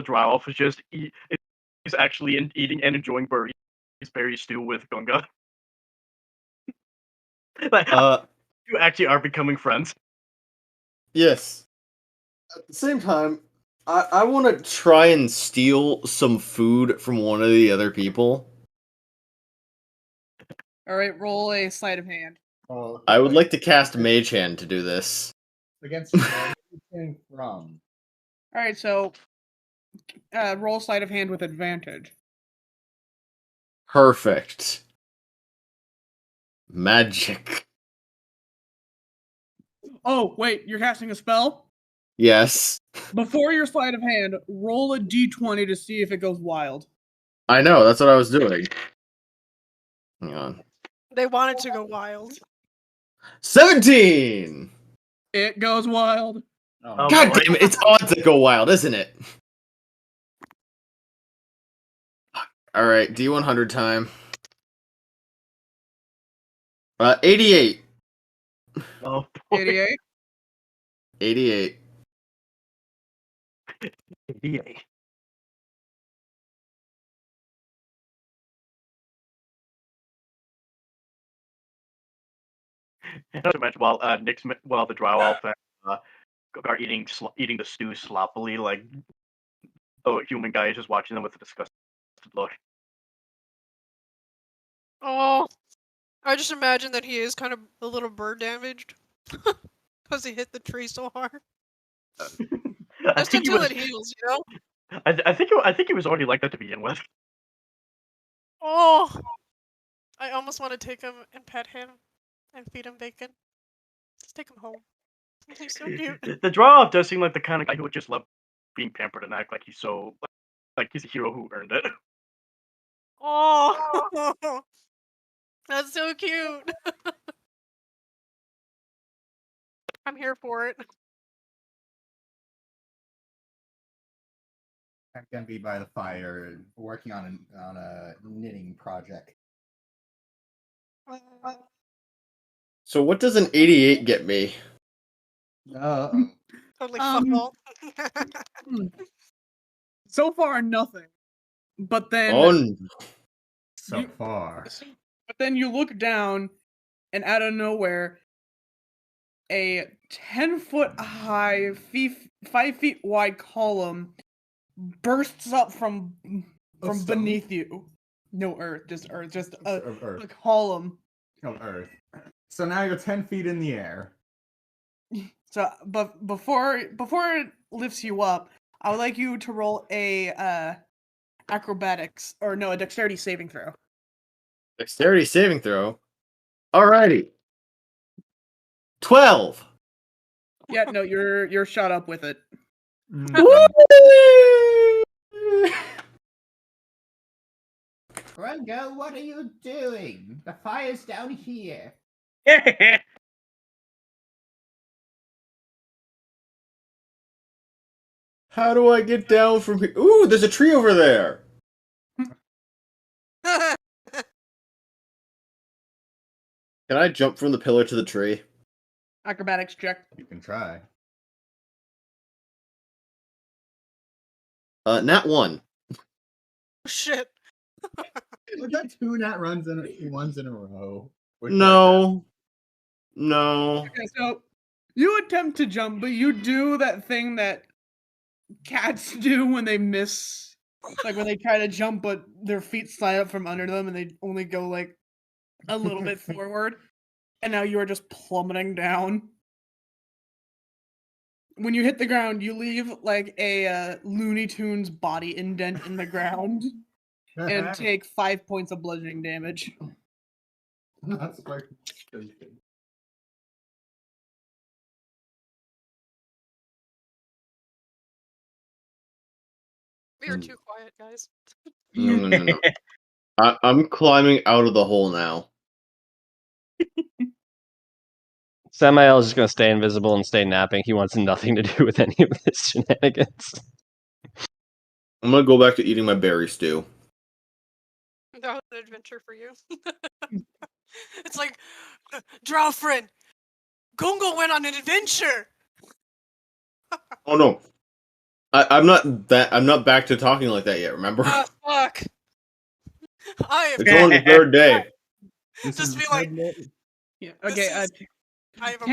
[SPEAKER 5] dry elf is just is actually eating and enjoying berry stew with Gunga. Like, you actually are becoming friends.
[SPEAKER 2] Yes. At the same time, I want to try and steal some food from one of the other people.
[SPEAKER 1] All right, roll a sleight of hand.
[SPEAKER 6] Oh,
[SPEAKER 2] I would like to cast Mage Hand to do this.
[SPEAKER 6] Against where you came from.
[SPEAKER 1] All right, so roll sleight of hand with advantage.
[SPEAKER 2] Perfect. Magic.
[SPEAKER 1] Oh, wait, you're casting a spell?
[SPEAKER 2] Yes.
[SPEAKER 1] Before your sleight of hand, roll a d20 to see if it goes wild.
[SPEAKER 2] I know, that's what I was doing. Hang on.
[SPEAKER 3] They wanted to go wild.
[SPEAKER 2] 17!
[SPEAKER 1] It goes wild.
[SPEAKER 6] Oh,
[SPEAKER 2] God damn it, it's odd to go wild, isn't it? Alright, D100 time. 88.
[SPEAKER 5] Oh, boy.
[SPEAKER 1] 88.
[SPEAKER 2] 88.
[SPEAKER 5] 88. Not to mention, while the dry elf are eating the stew sloppily, like the human guy is just watching them with a disgusted look.
[SPEAKER 3] Oh, I just imagine that he is kind of a little bird damaged because he hit the tree so hard. Just until it heals, you know.
[SPEAKER 5] I think he was already like that to begin with.
[SPEAKER 3] Oh, I almost want to take him and pet him and feed him bacon. Just take him home. He's so cute.
[SPEAKER 5] The dry elf does seem like the kind of guy who would just love being pampered and act like he's so like he's a hero who earned it.
[SPEAKER 3] Oh, that's so cute. I'm here for it.
[SPEAKER 6] I'm gonna be by the fire, working on a knitting project.
[SPEAKER 2] So what does an 88 get me?
[SPEAKER 3] Totally fuck all.
[SPEAKER 1] So far, nothing. But then...
[SPEAKER 6] So far.
[SPEAKER 1] But then you look down, and out of nowhere, a 10-foot high, 5 feet wide column bursts up from beneath you. No earth, just earth, just a column
[SPEAKER 6] of earth. So now you're 10 feet in the air.
[SPEAKER 1] So, but before it lifts you up, I would like you to roll a a dexterity saving throw.
[SPEAKER 2] Dexterity saving throw? Alrighty. 12!
[SPEAKER 1] Yeah, no, you're shot up with it.
[SPEAKER 6] Rungo, what are you doing? The fire's down here.
[SPEAKER 2] How do I get down from here? Ooh, there's a tree over there! Can I jump from the pillar to the tree?
[SPEAKER 1] Acrobatics check.
[SPEAKER 6] You can try.
[SPEAKER 2] Nat 1.
[SPEAKER 3] Shit.
[SPEAKER 6] We got 2 nat ones in a row.
[SPEAKER 2] No. No.
[SPEAKER 1] Okay, so you attempt to jump, but you do that thing that cats do when they miss. Like when they try to jump, but their feet slide up from under them and they only go like a little bit forward. And now you are just plummeting down. When you hit the ground, you leave like a Looney Tunes body indent in the ground and take 5 points of bludgeoning damage.
[SPEAKER 6] That's fucking stupid.
[SPEAKER 3] We are too quiet, guys.
[SPEAKER 2] No. I'm climbing out of the hole now.
[SPEAKER 4] Samael is just going to stay invisible and stay napping. He wants nothing to do with any of this shenanigans.
[SPEAKER 2] I'm gonna go back to eating my berry stew.
[SPEAKER 3] That was an adventure for you. It's like, Drow friend, Gongo went on an adventure.
[SPEAKER 2] Oh no, I'm not back to talking like that yet. Remember?
[SPEAKER 3] Fuck.
[SPEAKER 2] It's only the third day.
[SPEAKER 3] Just be like,
[SPEAKER 1] yeah. Okay.
[SPEAKER 3] I have a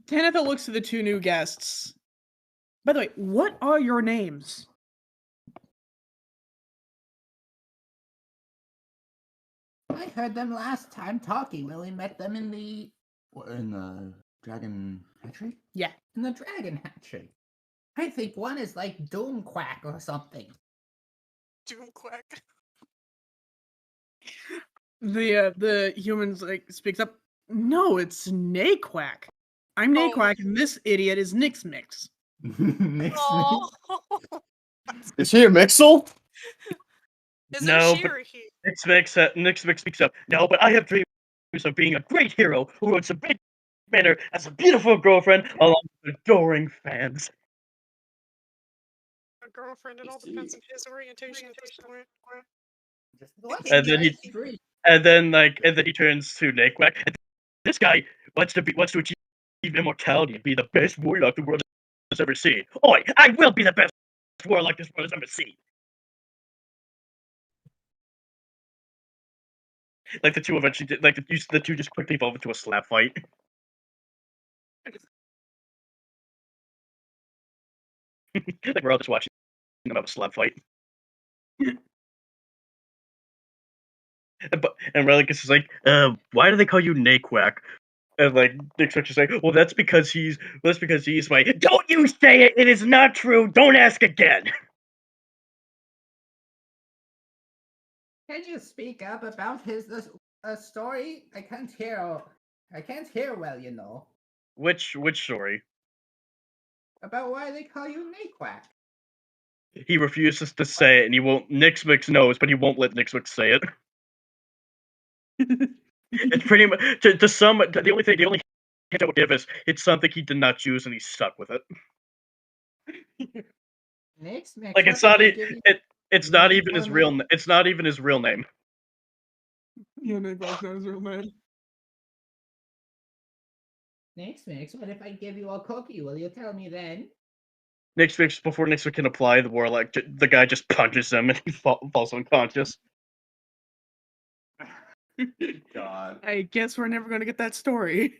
[SPEAKER 1] Tanithel looks to the two new guests. By the way, what are your names?
[SPEAKER 6] I heard them last time talking when we met them in the dragon hatchery?
[SPEAKER 1] Yeah.
[SPEAKER 6] In the dragon hatchery. I think one is like Doomquack or something.
[SPEAKER 3] Doomquack.
[SPEAKER 1] The humans speaks up. No, it's Nayquack. I'm Nayquack, and this idiot is Nixmix.
[SPEAKER 6] Nixmix?
[SPEAKER 2] Is he a Mixel?
[SPEAKER 5] No, but Nixmix speaks up. No, but I have dreams of being a great hero who owns a big manor, has a beautiful girlfriend, along with adoring fans.
[SPEAKER 3] A girlfriend, it all depends on his orientation at this point.
[SPEAKER 5] And then he turns to Nayquack. This guy wants to achieve immortality and be the best warlock the world has ever seen. Oi, I will be the best warlock this world has ever seen. Like the two eventually did, the two just quickly evolve into a slap fight. Like we're all just watching them have a slap fight. And Religas is like, why do they call you Nayquack? And like Nick's just like, well, that's because he's my. Don't you say it! It is not true. Don't ask again.
[SPEAKER 6] Can you speak up about his story? I can't hear well, you know.
[SPEAKER 5] Which story?
[SPEAKER 6] About why they call you Nayquack.
[SPEAKER 5] He refuses to say it, and he won't. Nixmix knows, but he won't let Nixmix say it. It's pretty much to some. The only hint I would give is it's something he did not choose, and he's stuck with it.
[SPEAKER 6] Nixmix,
[SPEAKER 5] like it's not it's not even his real. It's not even his real name.
[SPEAKER 1] Yeah, Nayquack's not his real name.
[SPEAKER 6] Nixmix, what if I give you a cookie? Will you tell me then?
[SPEAKER 5] Nixmix, before Nixmix can apply the warlock, the guy just punches him and he falls unconscious.
[SPEAKER 6] God.
[SPEAKER 1] I guess we're never going to get that story.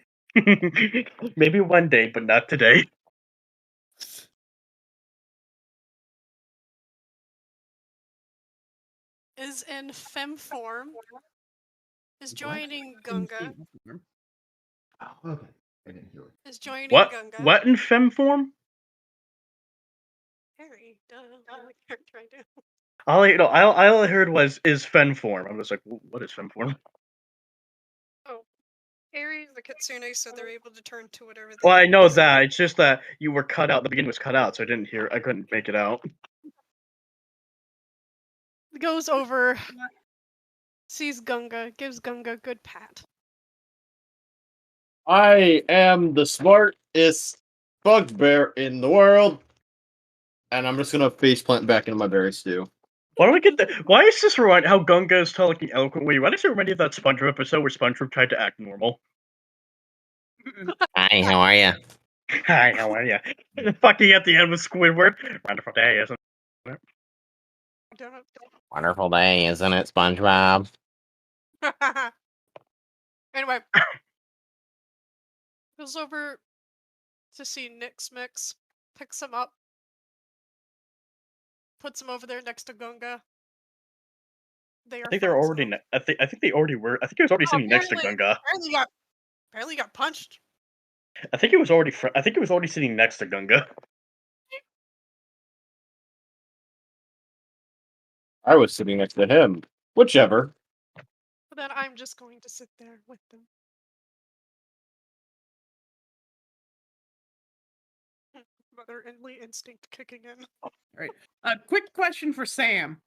[SPEAKER 5] Maybe one day, but not today.
[SPEAKER 3] Is in fem form. Is joining Gunga.
[SPEAKER 6] Oh, okay. I didn't hear it.
[SPEAKER 3] Is joining
[SPEAKER 5] What?
[SPEAKER 3] Gunga.
[SPEAKER 5] What in fem form?
[SPEAKER 3] Harry, duh. What character I do?
[SPEAKER 5] All I heard was is fen form. I was like, what is fen form?
[SPEAKER 3] Oh, Aries, the kitsune, so they're able to turn to whatever.
[SPEAKER 5] Well, I know that. It's just that you were cut out. The beginning was cut out, so I couldn't make it out.
[SPEAKER 3] Goes over, sees Gunga, gives Gunga a good pat.
[SPEAKER 2] I am the smartest bugbear in the world, and I'm just gonna faceplant back into my berry stew.
[SPEAKER 5] Why do I get that? Why is this how Gunga is talking eloquently? Why does it remind you of that SpongeBob episode where SpongeBob tried to act normal?
[SPEAKER 8] Hi, how are you?
[SPEAKER 5] Hi, how are you? Fucking at the end with Squidward. Wonderful day, isn't it?
[SPEAKER 8] Wonderful day, isn't it, SpongeBob?
[SPEAKER 3] Anyway, goes over to see Nixmix, picks him up, puts him over there next to Gunga.
[SPEAKER 5] I think they're already. I think they already were. I think he was already sitting next to Gunga.
[SPEAKER 3] Apparently got punched.
[SPEAKER 5] I think he was already. I think he was already sitting next to Gunga.
[SPEAKER 2] I was sitting next to him. Whichever.
[SPEAKER 3] But then I'm just going to sit there with them. motherly instinct kicking in.
[SPEAKER 1] All right. Quick question for Sam.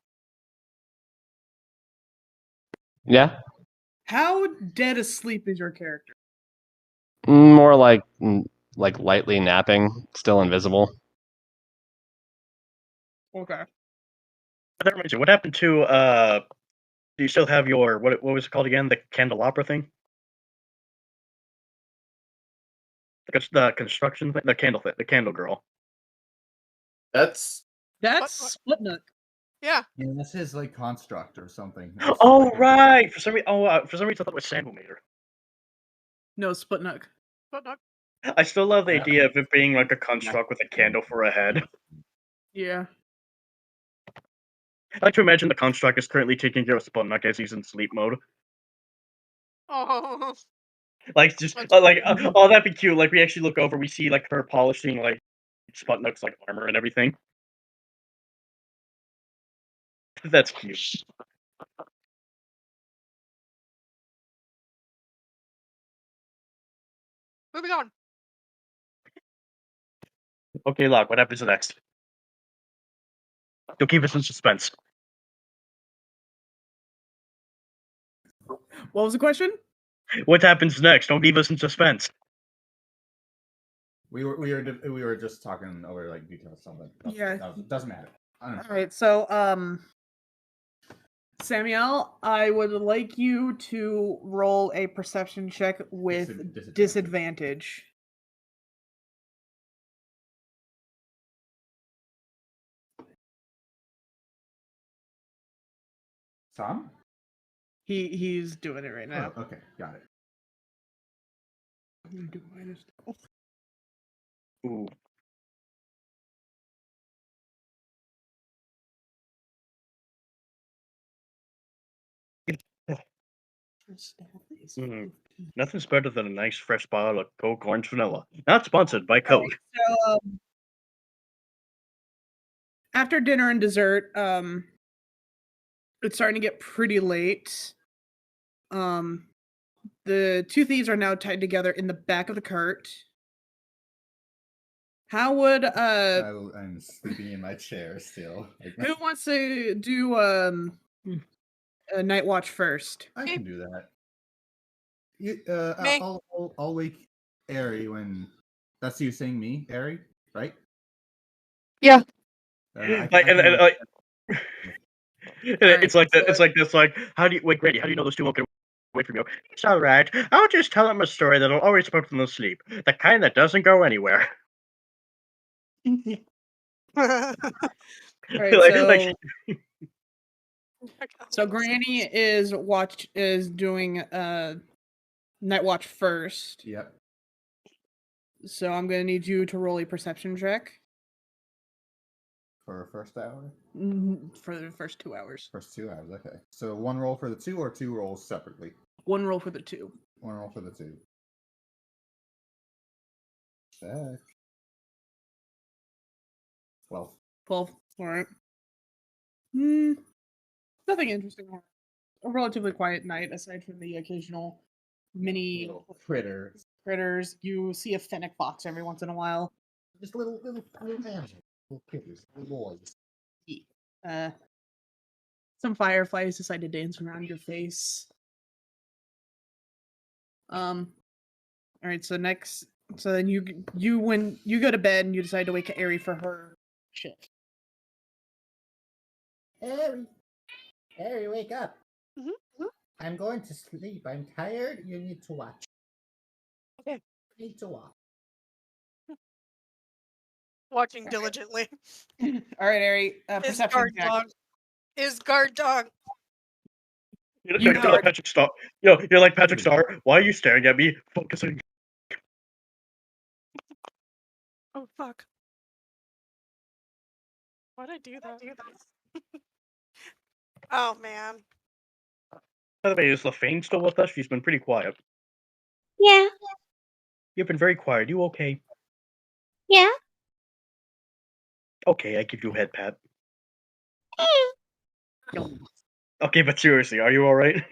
[SPEAKER 4] Yeah?
[SPEAKER 1] How dead asleep is your character?
[SPEAKER 4] More like lightly napping, still invisible.
[SPEAKER 1] Okay.
[SPEAKER 5] That reminds me, what happened to, do you still have your, what was it called again? The candelabra thing? The construction thing? The candle girl.
[SPEAKER 2] That's
[SPEAKER 1] Sputnik.
[SPEAKER 3] Yeah.
[SPEAKER 9] Yeah, that's his like construct or something.
[SPEAKER 5] Oh right. For some reason, I thought it was Sam who made her.
[SPEAKER 1] No, Sputnik.
[SPEAKER 3] Sputnik.
[SPEAKER 5] I still love the idea of it being like a construct with a candle for a head.
[SPEAKER 1] Yeah.
[SPEAKER 5] I like to imagine the construct is currently taking care of Sputnik as he's in sleep mode.
[SPEAKER 3] Oh.
[SPEAKER 5] Like just oh, that'd be cute. Like we actually look over, we see like her polishing like Sputnik's like armor and everything. That's cute.
[SPEAKER 3] Moving on.
[SPEAKER 5] Okay, Locke, what happens next? Don't keep us in suspense.
[SPEAKER 1] What was the question?
[SPEAKER 5] What happens next? Don't leave us in suspense.
[SPEAKER 9] We were just talking over like details of something.
[SPEAKER 1] Yeah.
[SPEAKER 9] Doesn't matter.
[SPEAKER 1] All right. So Samuel, I would like you to roll a perception check with disadvantage.
[SPEAKER 9] Sam?
[SPEAKER 1] He's doing it right now.
[SPEAKER 9] Oh, okay, got it.
[SPEAKER 1] I'm gonna do minus.
[SPEAKER 5] Ooh. Nothing's better than a nice fresh bottle of Coke Orange Vanilla. Not sponsored by Coke.
[SPEAKER 1] Right, so, after dinner and dessert, it's starting to get pretty late. The two thieves are now tied together in the back of the cart. How would
[SPEAKER 9] I'm sleeping in my chair still.
[SPEAKER 1] who wants to do a night watch first?
[SPEAKER 9] I can do that.
[SPEAKER 3] Me.
[SPEAKER 9] I'll wake Ari when. That's you saying me, Ari, right?
[SPEAKER 3] Yeah.
[SPEAKER 5] It's like this. Like, how do you wait, Grady? How do you know those two won't get away from you? It's all right. I'll just tell them a story that'll always put them to sleep. The kind that doesn't go anywhere.
[SPEAKER 1] Right, so Granny is doing night watch first.
[SPEAKER 9] Yep.
[SPEAKER 1] So I'm gonna need you to roll a perception check
[SPEAKER 9] For first hour.
[SPEAKER 1] For the first 2 hours.
[SPEAKER 9] First 2 hours. Okay. So one roll for the two, or two rolls separately.
[SPEAKER 1] One roll for the two.
[SPEAKER 9] One roll for the two. Check. 12.
[SPEAKER 1] 12. All right. Nothing interesting. A relatively quiet night, aside from the occasional mini
[SPEAKER 9] critters.
[SPEAKER 1] You see a fennec fox every once in a while.
[SPEAKER 9] Just little animals. Little critters. Little boys.
[SPEAKER 1] Some fireflies decide to dance around your face. All right. So then you when you go to bed and you decide to wake Ari for her shift.
[SPEAKER 6] Ari, wake up.
[SPEAKER 3] Mm-hmm.
[SPEAKER 6] I'm going to sleep. I'm tired. You need to watch.
[SPEAKER 3] Okay.
[SPEAKER 6] You need to watch.
[SPEAKER 3] Watching diligently.
[SPEAKER 1] All right, Ari. Perception check.
[SPEAKER 3] Is guard dog.
[SPEAKER 5] You're like Patrick Star. You're like Patrick Star. Why are you staring at me? Focusing.
[SPEAKER 3] Oh fuck. Why'd I do that? Oh man.
[SPEAKER 5] By the way, is LaFane still with us? She's been pretty quiet.
[SPEAKER 7] Yeah.
[SPEAKER 5] You've been very quiet. You okay?
[SPEAKER 7] Yeah.
[SPEAKER 5] Okay, I give you a head pat. Okay, but seriously, are you alright?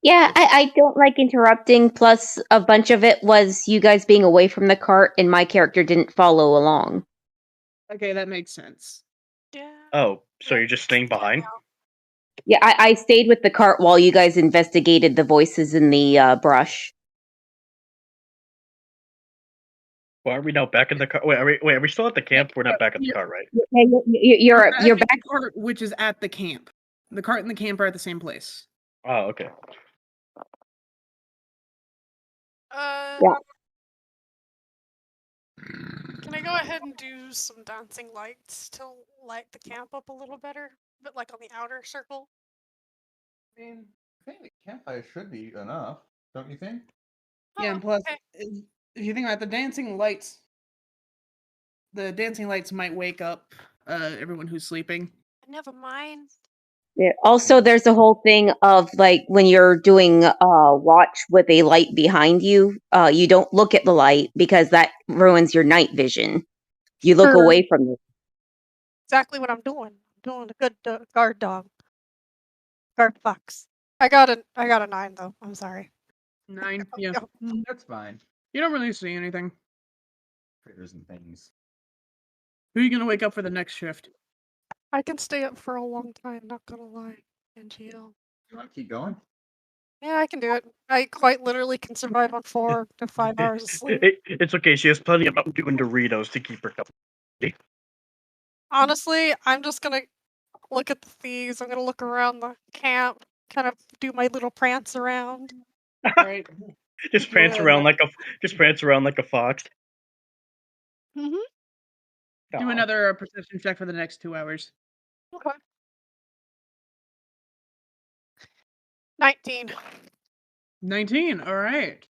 [SPEAKER 7] Yeah, I don't like interrupting. Plus, a bunch of it was you guys being away from the cart, and my character didn't follow along.
[SPEAKER 1] Okay, that makes sense.
[SPEAKER 3] Yeah.
[SPEAKER 5] Oh, so you're just staying behind?
[SPEAKER 7] Yeah, I stayed with the cart while you guys investigated the voices in the brush.
[SPEAKER 5] Well, are we now back in the car? Wait, are we still at the camp? We're not back at the car, right?
[SPEAKER 7] Yeah, you're back.
[SPEAKER 1] The cart, which is at the camp. The cart and the camp are at the same place.
[SPEAKER 5] Oh, okay.
[SPEAKER 7] Yeah.
[SPEAKER 3] Can I go ahead and do some dancing lights to light the camp up a little better? But like on the outer circle?
[SPEAKER 9] I mean, I think the campfire should be enough, don't you think?
[SPEAKER 1] Yeah, and plus, if you think about it, the dancing lights might wake up everyone who's sleeping.
[SPEAKER 3] Never mind.
[SPEAKER 7] Yeah. Also, there's a whole thing of like when you're doing watch with a light behind you, you don't look at the light because that ruins your night vision. You look away from it.
[SPEAKER 3] Exactly what I'm doing. I'm doing a good guard dog. Guard fox. I got a 9 though. I'm sorry.
[SPEAKER 1] 9. Yeah,
[SPEAKER 9] That's fine.
[SPEAKER 1] you don't really see anything.
[SPEAKER 9] Critters and things.
[SPEAKER 1] Who are you gonna wake up for the next shift?
[SPEAKER 3] I can stay up for a long time. Not gonna lie. NGL.
[SPEAKER 9] You want to keep going?
[SPEAKER 3] Yeah, I can do it. I quite literally can survive on 4 to 5 hours of sleep.
[SPEAKER 5] It's okay. She has plenty of Mountain Dew and Doritos to keep her company.
[SPEAKER 3] Honestly, I'm just gonna look at the thieves. I'm gonna look around the camp, kind of do my little prance around.
[SPEAKER 1] Right.
[SPEAKER 5] Just prance around like a fox.
[SPEAKER 3] Mm-hmm.
[SPEAKER 1] Do another perception check for the next 2 hours.
[SPEAKER 3] Okay. 19.
[SPEAKER 1] 19. All right.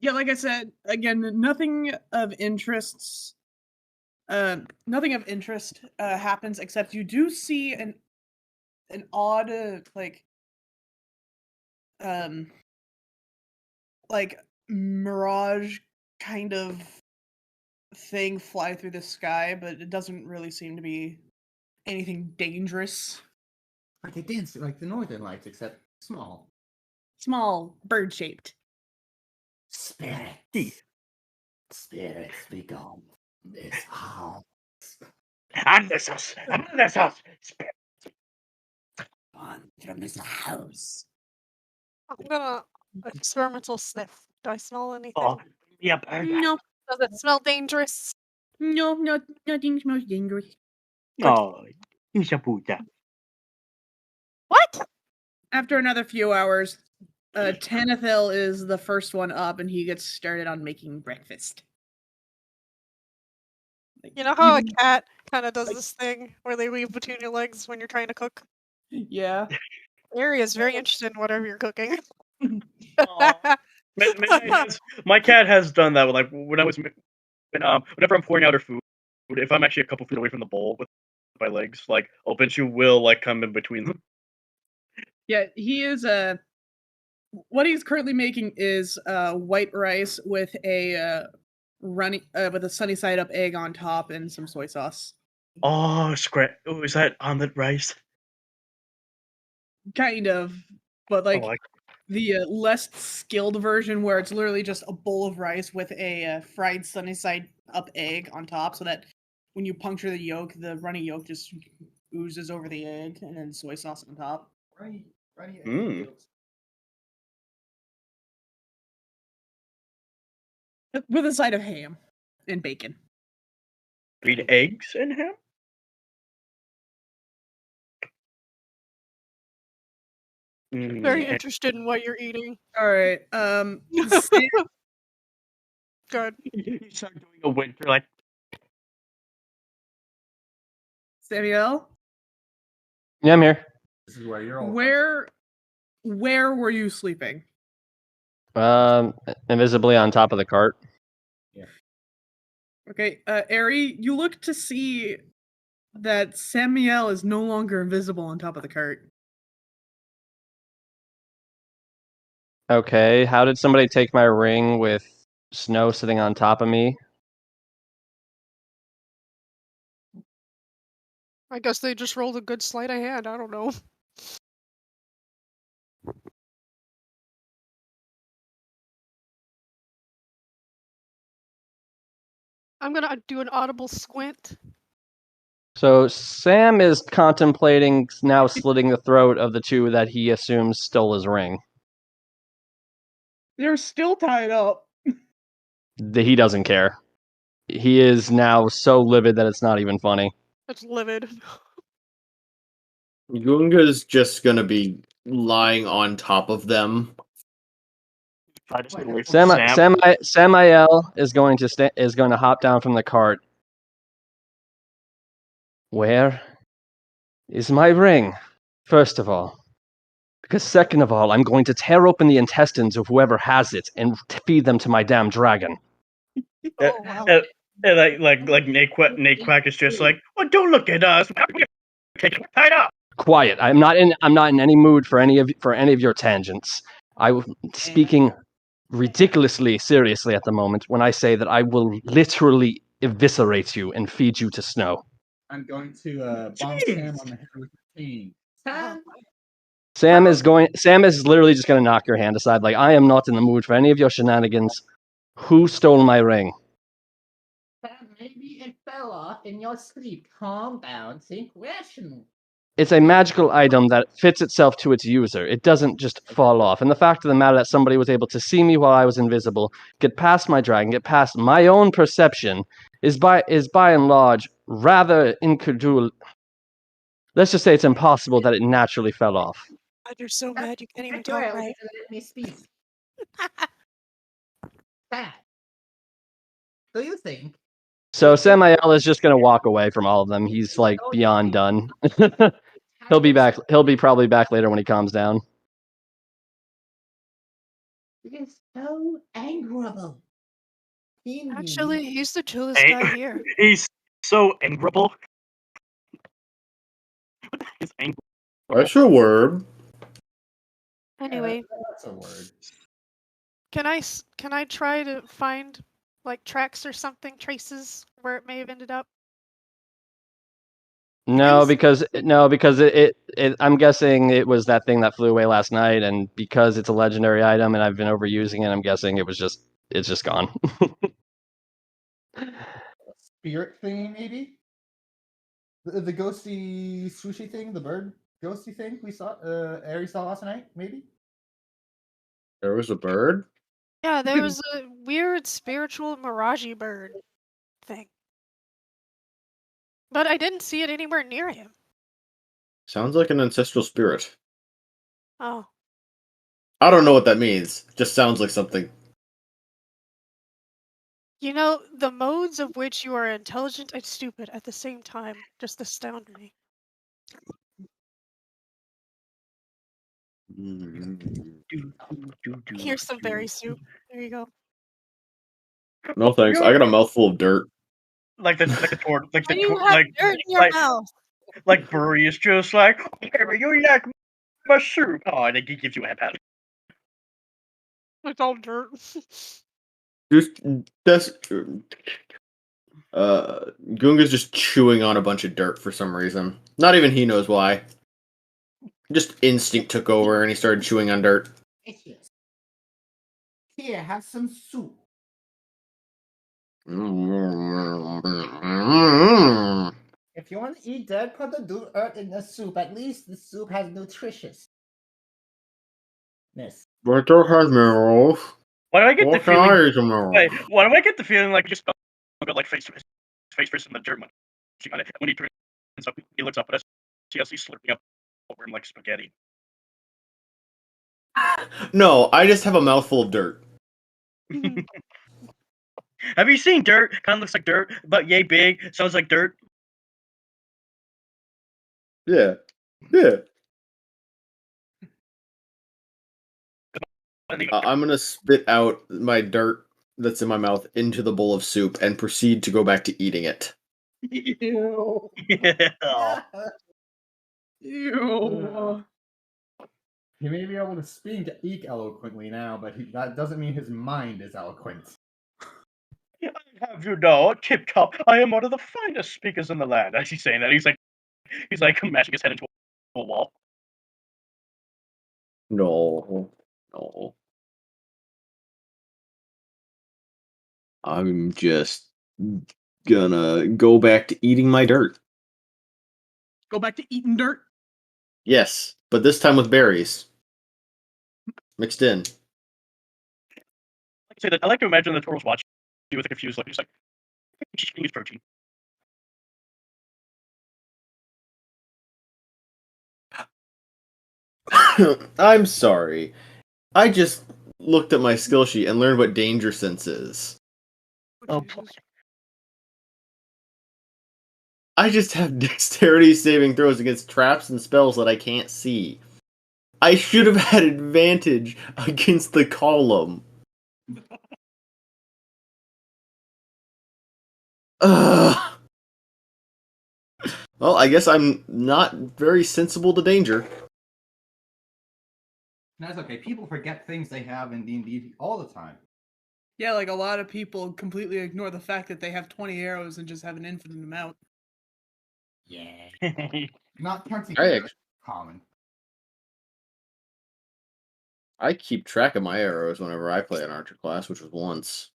[SPEAKER 1] Yeah, like I said, again, nothing of interest. Nothing of interest happens except you do see an odd like mirage kind of thing fly through the sky, but it doesn't really seem to be anything dangerous.
[SPEAKER 9] Like they dance like the Northern Lights, except small.
[SPEAKER 1] Small, bird-shaped.
[SPEAKER 10] Spirits. Spirits be gone. This house.
[SPEAKER 5] And this house. Spirits.
[SPEAKER 10] Gone from this house.
[SPEAKER 3] I'm gonna experimental sniff. Do I smell anything?
[SPEAKER 5] Oh, yeah, bird.
[SPEAKER 1] No.
[SPEAKER 3] Does it smell dangerous?
[SPEAKER 1] No, nothing smells dangerous.
[SPEAKER 5] Oh, he's a Buddha.
[SPEAKER 3] What?
[SPEAKER 1] After another few hours, Tanithil is the first one up, and he gets started on making breakfast.
[SPEAKER 3] You know how a cat kind of does this thing where they weave between your legs when you're trying to cook?
[SPEAKER 1] Yeah.
[SPEAKER 3] Ari is very interested in whatever you're cooking.
[SPEAKER 5] My cat has done that. Like when I was, whenever I'm pouring out her food, if I'm actually a couple feet away from the bowl with my legs, like Openchu will like come in between them.
[SPEAKER 1] Yeah, he is what he's currently making is white rice with a with a sunny side up egg on top and some soy sauce.
[SPEAKER 5] Oh, oh, is that omelet rice?
[SPEAKER 1] Kind of, but like the less skilled version where it's literally just a bowl of rice with a fried sunny side up egg on top, so that when you puncture the yolk, the runny yolk just oozes over the egg, and then soy sauce on top.
[SPEAKER 9] Runny
[SPEAKER 5] Mm.
[SPEAKER 1] With a side of ham and bacon.
[SPEAKER 5] Eat eggs and ham?
[SPEAKER 3] Very interested in what you're eating.
[SPEAKER 1] All right.
[SPEAKER 3] Good.
[SPEAKER 5] You start doing a winter like.
[SPEAKER 1] Samuel?
[SPEAKER 4] Yeah, I'm here.
[SPEAKER 9] This is where you're all.
[SPEAKER 1] Where were you sleeping?
[SPEAKER 4] Invisibly on top of the cart.
[SPEAKER 9] Yeah.
[SPEAKER 1] Okay, Ari, you look to see that Samuel is no longer invisible on top of the cart.
[SPEAKER 4] Okay, how did somebody take my ring with Snow sitting on top of me?
[SPEAKER 3] I guess they just rolled a good sleight of hand. I don't know. I'm gonna do an audible squint.
[SPEAKER 4] So Sam is contemplating now slitting the throat of the two that he assumes stole his ring.
[SPEAKER 1] They're still tied up.
[SPEAKER 4] He doesn't care. He is now so livid that it's not even funny.
[SPEAKER 3] It's livid.
[SPEAKER 2] Gunga's just gonna be lying on top of them.
[SPEAKER 4] Samael is going to hop down from the cart. Where is my ring? First of all. Because second of all, I'm going to tear open the intestines of whoever has it and feed them to my damn dragon.
[SPEAKER 3] Oh, wow.
[SPEAKER 5] And like Nate Quack is just like, well, don't look at us. Tied up.
[SPEAKER 4] Quiet. I'm not in any mood for any of your tangents. I'm speaking ridiculously seriously at the moment when I say that I will literally eviscerate you and feed you to snow.
[SPEAKER 9] I'm going to bomb Sam on the head with a cane.
[SPEAKER 4] Sam is literally just going to knock your hand aside. Like, I am not in the mood for any of your shenanigans. Who stole my ring?
[SPEAKER 6] Maybe it fell off in your sleep. Calm down. Think rational.
[SPEAKER 4] It's a magical item that fits itself to its user. It doesn't just fall off. And the fact of the matter that somebody was able to see me while I was invisible, get past my dragon, get past my own perception, is by and large rather incredulous. Let's just say it's impossible that it naturally fell off.
[SPEAKER 3] God, you're so mad you can't even talk right.
[SPEAKER 6] Let me speak. Dad, do you think?
[SPEAKER 4] So Samael is just going to walk away from all of them. He's like beyond done. He'll be back. He'll be probably back later when he calms down.
[SPEAKER 6] He's so angry.
[SPEAKER 3] Actually, he's the chillest guy here.
[SPEAKER 5] He's so angry. He's angry.
[SPEAKER 2] That's a word.
[SPEAKER 3] Anyway,
[SPEAKER 9] That's a word.
[SPEAKER 3] can I try to find like tracks or something, traces where it may have ended up?
[SPEAKER 4] No, because it I'm guessing it was that thing that flew away last night, and because it's a legendary item and I've been overusing it, I'm guessing it's just gone.
[SPEAKER 9] Spirit thing, maybe? The ghosty sushi thing, the bird ghosty thing we saw, Ari saw last night, maybe?
[SPEAKER 2] There was a bird?
[SPEAKER 3] Yeah, there was a weird spiritual mirage bird thing. But I didn't see it anywhere near him.
[SPEAKER 2] Sounds like an ancestral spirit.
[SPEAKER 3] Oh.
[SPEAKER 2] I don't know what that means. Just sounds like something.
[SPEAKER 3] You know, the modes of which you are intelligent and stupid at the same time just astound me. Here's some berry soup. There you go.
[SPEAKER 2] No thanks. I got a mouthful of dirt.
[SPEAKER 5] Like the dirt in
[SPEAKER 3] your mouth?
[SPEAKER 5] Like Burry is just like, you like my soup. Oh, and he gives you a pat.
[SPEAKER 3] It's all dirt.
[SPEAKER 2] Gunga's just chewing on a bunch of dirt for some reason. Not even he knows why. Just instinct took over and he started chewing on dirt.
[SPEAKER 6] Here, have some soup.
[SPEAKER 2] If
[SPEAKER 6] you want to eat dirt, put the dirt in the soup. At least the soup has nutritiousness.
[SPEAKER 2] But dirt has minerals.
[SPEAKER 5] Why do I get the feeling?
[SPEAKER 2] Wait,
[SPEAKER 5] why do I get the feeling like just like face to face in the dirt when he turns up, he looks up at us, he has slurping up over him like spaghetti.
[SPEAKER 2] No, I just have a mouthful of dirt.
[SPEAKER 5] Have you seen dirt? Kind of looks like dirt, but yay big, sounds like dirt.
[SPEAKER 2] Yeah. I'm gonna spit out my dirt that's in my mouth into the bowl of soup and proceed to go back to eating it.
[SPEAKER 6] Ew.
[SPEAKER 5] Yeah.
[SPEAKER 9] Ew. He may be able to speak eloquently now, but that doesn't mean his mind is eloquent.
[SPEAKER 5] Yeah, I have you know, tip top. I am one of the finest speakers in the land. As he's saying that, he's like mashing his head into a wall.
[SPEAKER 2] No. I'm just gonna go back to eating my dirt.
[SPEAKER 1] Go back to eating dirt.
[SPEAKER 2] Yes, but this time with berries mixed in.
[SPEAKER 5] I like to imagine the turtles watching you with a confused look. Just like, she's use protein.
[SPEAKER 2] I'm sorry. I just looked at my skill sheet and learned what danger sense is.
[SPEAKER 5] Oh boy.
[SPEAKER 2] I just have dexterity saving throws against traps and spells that I can't see. I should have had advantage against the column. Ugh. Well, I guess I'm not very sensible to danger.
[SPEAKER 9] That's okay. People forget things they have in D&D all the time.
[SPEAKER 1] Yeah, like a lot of people completely ignore the fact that they have 20 arrows and just have an infinite amount.
[SPEAKER 10] Yeah.
[SPEAKER 9] Not counting common.
[SPEAKER 2] I keep track of my arrows whenever I play an archer class, which was once.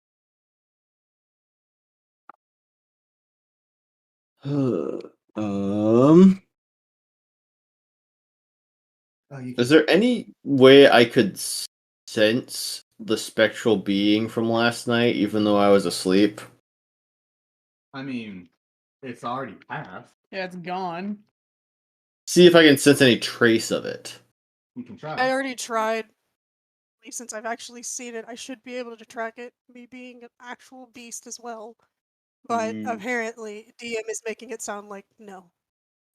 [SPEAKER 2] Is there any way I could sense the spectral being from last night, even though I was asleep?
[SPEAKER 9] I mean, it's already passed.
[SPEAKER 1] Yeah, it's gone.
[SPEAKER 2] See if I can sense any trace of it.
[SPEAKER 9] You can try.
[SPEAKER 3] I already tried. Since I've actually seen it, I should be able to track it, me being an actual beast as well. But apparently, DM is making it sound like no.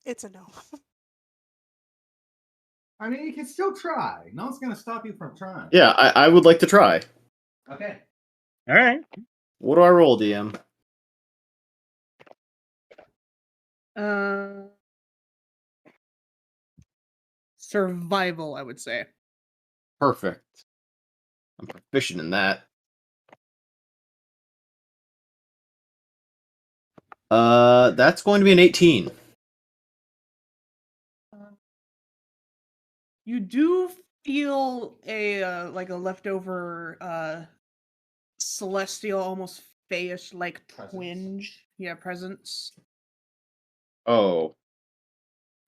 [SPEAKER 3] It's a no.
[SPEAKER 9] I mean, you can still try. No one's going to stop you from trying.
[SPEAKER 2] Yeah, I would like to try.
[SPEAKER 9] Okay.
[SPEAKER 5] All right.
[SPEAKER 2] What do I roll, DM?
[SPEAKER 1] Survival, I would say.
[SPEAKER 2] Perfect. I'm proficient in that. That's going to be an 18.
[SPEAKER 1] You do feel a like a leftover celestial, almost fayish like twinge. Yeah, presence.
[SPEAKER 2] Oh,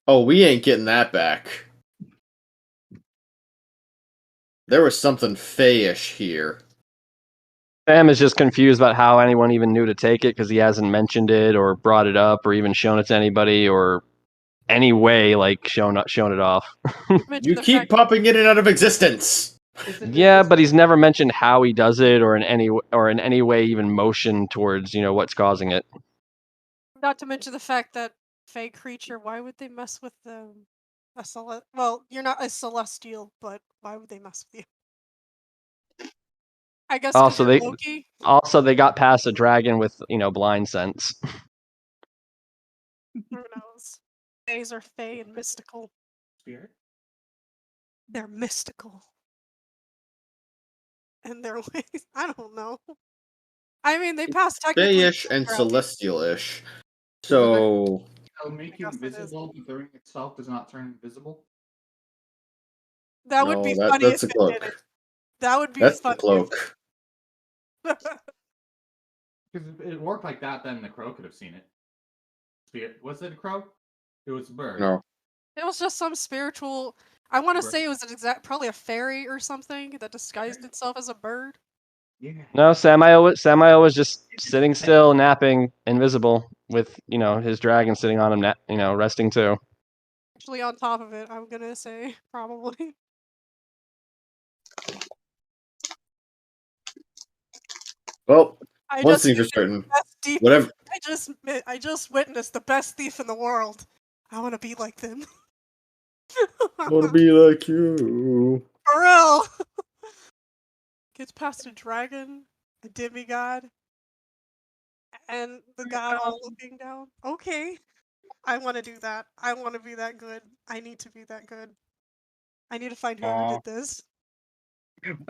[SPEAKER 2] we ain't getting that back. There was something fayish here.
[SPEAKER 4] Sam is just confused about how anyone even knew to take it because he hasn't mentioned it or brought it up or even shown it to anybody or any way like shown it off.
[SPEAKER 2] You keep popping in and out of existence.
[SPEAKER 4] Yeah, but he's never mentioned how he does it or in any way even motion towards what's causing it.
[SPEAKER 3] Not to mention the fact that fey creature. Why would they mess with well, you're not a celestial, but why would they mess with you? I guess
[SPEAKER 4] Also,
[SPEAKER 3] Loki.
[SPEAKER 4] they got past a dragon with blind sense.
[SPEAKER 3] Who knows? Fays are fey and mystical.
[SPEAKER 9] Spirit?
[SPEAKER 3] They're mystical. And their ways, I don't know. I mean, they passed technically.
[SPEAKER 2] Fayish and celestial-ish. So
[SPEAKER 9] It'll make you invisible, but the ring itself does not turn invisible.
[SPEAKER 3] That would be funny if
[SPEAKER 2] that's a
[SPEAKER 3] it
[SPEAKER 2] cloak.
[SPEAKER 3] did it. That would be
[SPEAKER 2] That's
[SPEAKER 3] funny.
[SPEAKER 2] the cloak.
[SPEAKER 9] Because if it worked like that, then the crow could have seen it. Spirit? Was it a crow? It was a bird.
[SPEAKER 2] No.
[SPEAKER 3] It was just some spiritual. I want to say it was probably a fairy or something that disguised itself as a bird.
[SPEAKER 9] Yeah.
[SPEAKER 4] No, Samael was just sitting still, napping, invisible, with his dragon sitting on him, resting too.
[SPEAKER 3] Actually, on top of it, I'm gonna say probably.
[SPEAKER 2] Well, one thing for certain. Whatever.
[SPEAKER 3] I just witnessed the best thief in the world. I want to be like them.
[SPEAKER 2] I want to be like you.
[SPEAKER 3] For real. Gets past a dragon, a demigod, and the god all looking down. Okay. I want to do that. I want to be that good. I need to be that good. I need to find whoever did this.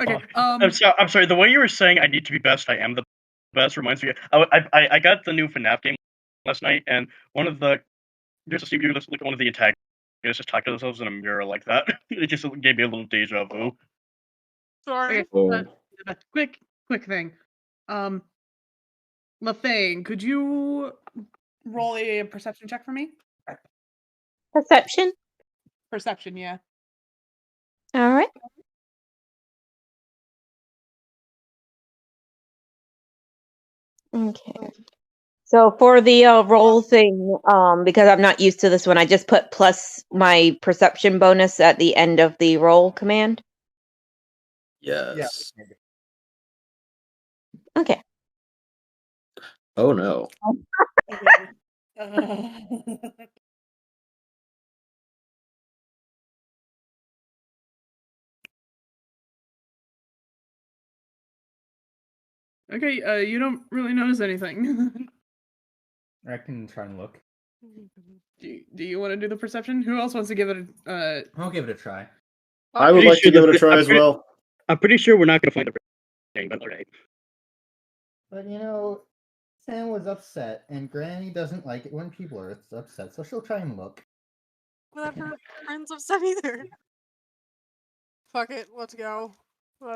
[SPEAKER 1] Okay.
[SPEAKER 5] I'm sorry. The way you were saying "I need to be best," I am the best reminds me. I got the new FNAF game last night, and one of the one of the antagonists just talked to themselves in a mirror like that. It just gave me a little deja vu.
[SPEAKER 3] Sorry.
[SPEAKER 1] Okay. Quick thing. Lefang, could you roll a perception check for me?
[SPEAKER 7] Perception?
[SPEAKER 1] Perception, yeah.
[SPEAKER 7] All right. Okay. So for the roll thing, because I'm not used to this one, I just put plus my perception bonus at the end of the roll command.
[SPEAKER 2] Yes.
[SPEAKER 7] Okay.
[SPEAKER 2] Oh no.
[SPEAKER 1] Okay, you don't really notice anything.
[SPEAKER 9] I can try and look.
[SPEAKER 1] Do you want to do the perception? Who else wants to give it a...
[SPEAKER 9] I'll give it a try.
[SPEAKER 2] I would like to give it a try as well.
[SPEAKER 5] I'm pretty sure we're not going to find the thing, but okay.
[SPEAKER 9] But you know, Sam was upset, and Granny doesn't like it when people are upset, so she'll try and look.
[SPEAKER 3] Whatever. Friends upset either. Fuck it. Let's go.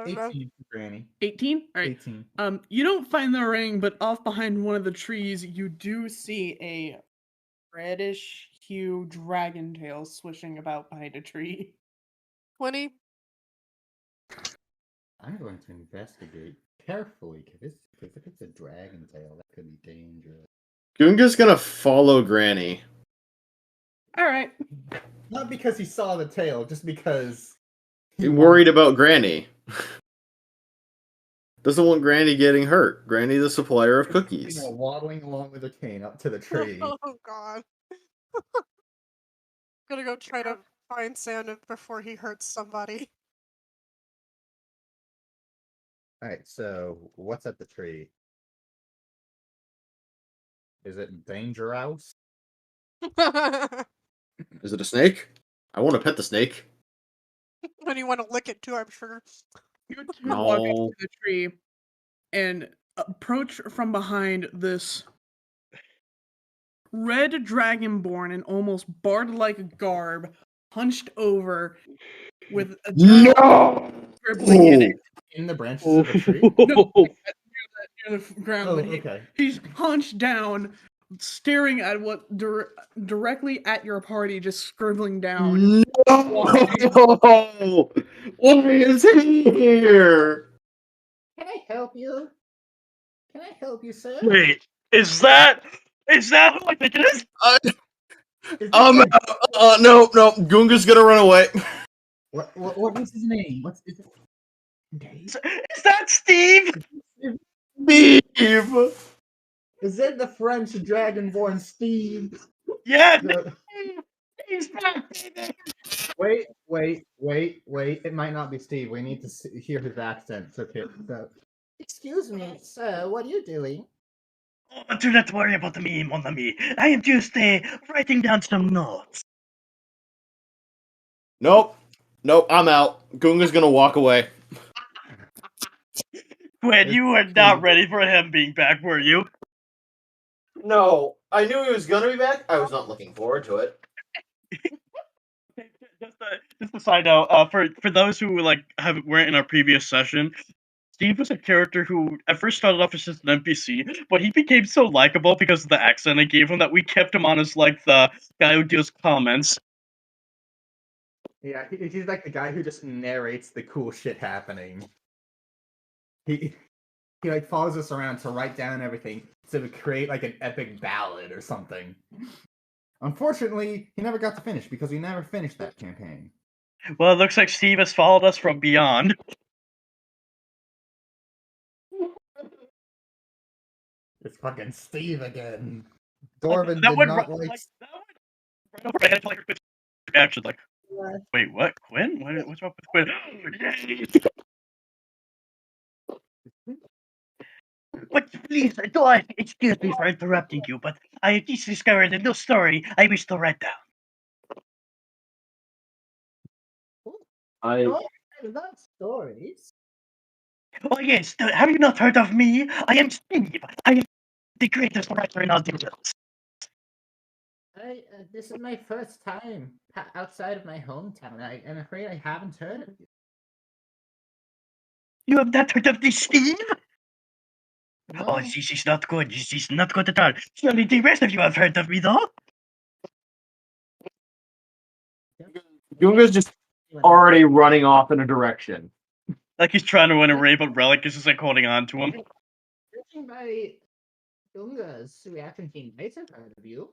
[SPEAKER 9] 18 for Granny.
[SPEAKER 1] 18? Alright.
[SPEAKER 9] 18.
[SPEAKER 1] You don't find the ring, but off behind one of the trees, you do see a reddish hue dragon tail swishing about behind a tree.
[SPEAKER 3] 20.
[SPEAKER 9] I'm going to investigate carefully, because if it's a dragon tail, that could be dangerous.
[SPEAKER 2] Gunga's gonna follow Granny.
[SPEAKER 1] Alright.
[SPEAKER 9] Not because he saw the tail, just because...
[SPEAKER 2] He's worried about Granny. Doesn't want Granny getting hurt. Granny the supplier of cookies.
[SPEAKER 9] You know, waddling along with a cane up to the tree.
[SPEAKER 3] Oh god. Gonna go try to find Santa before he hurts somebody.
[SPEAKER 9] Alright, so what's at the tree? Is it dangerous?
[SPEAKER 2] Is it a snake? I want to pet the snake.
[SPEAKER 3] When you want to lick it too, I'm sure.
[SPEAKER 1] You walk up to the tree and approach from behind this red dragonborn in almost bard-like garb, hunched over with a scribbling in it.
[SPEAKER 9] In the branches of the tree?
[SPEAKER 1] No, near the ground.
[SPEAKER 9] Oh,
[SPEAKER 1] but
[SPEAKER 9] okay.
[SPEAKER 1] He's hunched down, staring at what directly at your party, just scribbling down.
[SPEAKER 2] No! Why is he here?
[SPEAKER 6] Can I help you? Can I help you, sir?
[SPEAKER 5] Wait, is that who I think it is?
[SPEAKER 2] No, Gunga's gonna run away.
[SPEAKER 9] What was his name?
[SPEAKER 5] Is that Steve?
[SPEAKER 2] Steve!
[SPEAKER 9] Is it the French dragonborn Steve?
[SPEAKER 5] Yeah! He's back, baby!
[SPEAKER 9] Wait. It might not be Steve. We need to hear his accent. Okay, so...
[SPEAKER 6] Excuse me, sir, what are you doing?
[SPEAKER 5] Oh, do not worry about me, mon ami. I am just writing down some notes.
[SPEAKER 2] Nope, I'm out. Gunga's gonna walk away.
[SPEAKER 5] Gwen, you were not ready for him being back, were you?
[SPEAKER 2] No, I knew he was gonna be back. I was not looking forward to it.
[SPEAKER 5] Just a side note, for those who weren't in our previous session, Steve was a character who at first started off as just an NPC, but he became so likable because of the accent I gave him that we kept him on as the guy who deals comments.
[SPEAKER 9] Yeah, he's like the guy who just narrates the cool shit happening. He follows us around to write down everything to create an epic ballad or something. Unfortunately, he never got to finish because we never finished that campaign.
[SPEAKER 5] Well, it looks like Steve has followed us from beyond.
[SPEAKER 9] It's fucking Steve again. Dorvin did not like...
[SPEAKER 5] Actually, wait, what? Quinn? What's wrong with Quinn? But please, excuse me for interrupting you, but I just discovered a new story I wish to write down.
[SPEAKER 6] I love stories.
[SPEAKER 5] Oh yes, have you not heard of me? I am Steve. I am the greatest writer in all the world.
[SPEAKER 6] This is my first time outside of my hometown. I'm afraid I haven't heard of you.
[SPEAKER 5] You have not heard of this, Steve?
[SPEAKER 6] No.
[SPEAKER 5] Oh, this is not good. This is not good at all. Surely the rest of you have heard of me, though.
[SPEAKER 2] Gunga's just already running off in a direction.
[SPEAKER 5] Like he's trying to run away, but Religas is like holding on to him.
[SPEAKER 6] Judging by Gunga's reaction, he might have heard of you.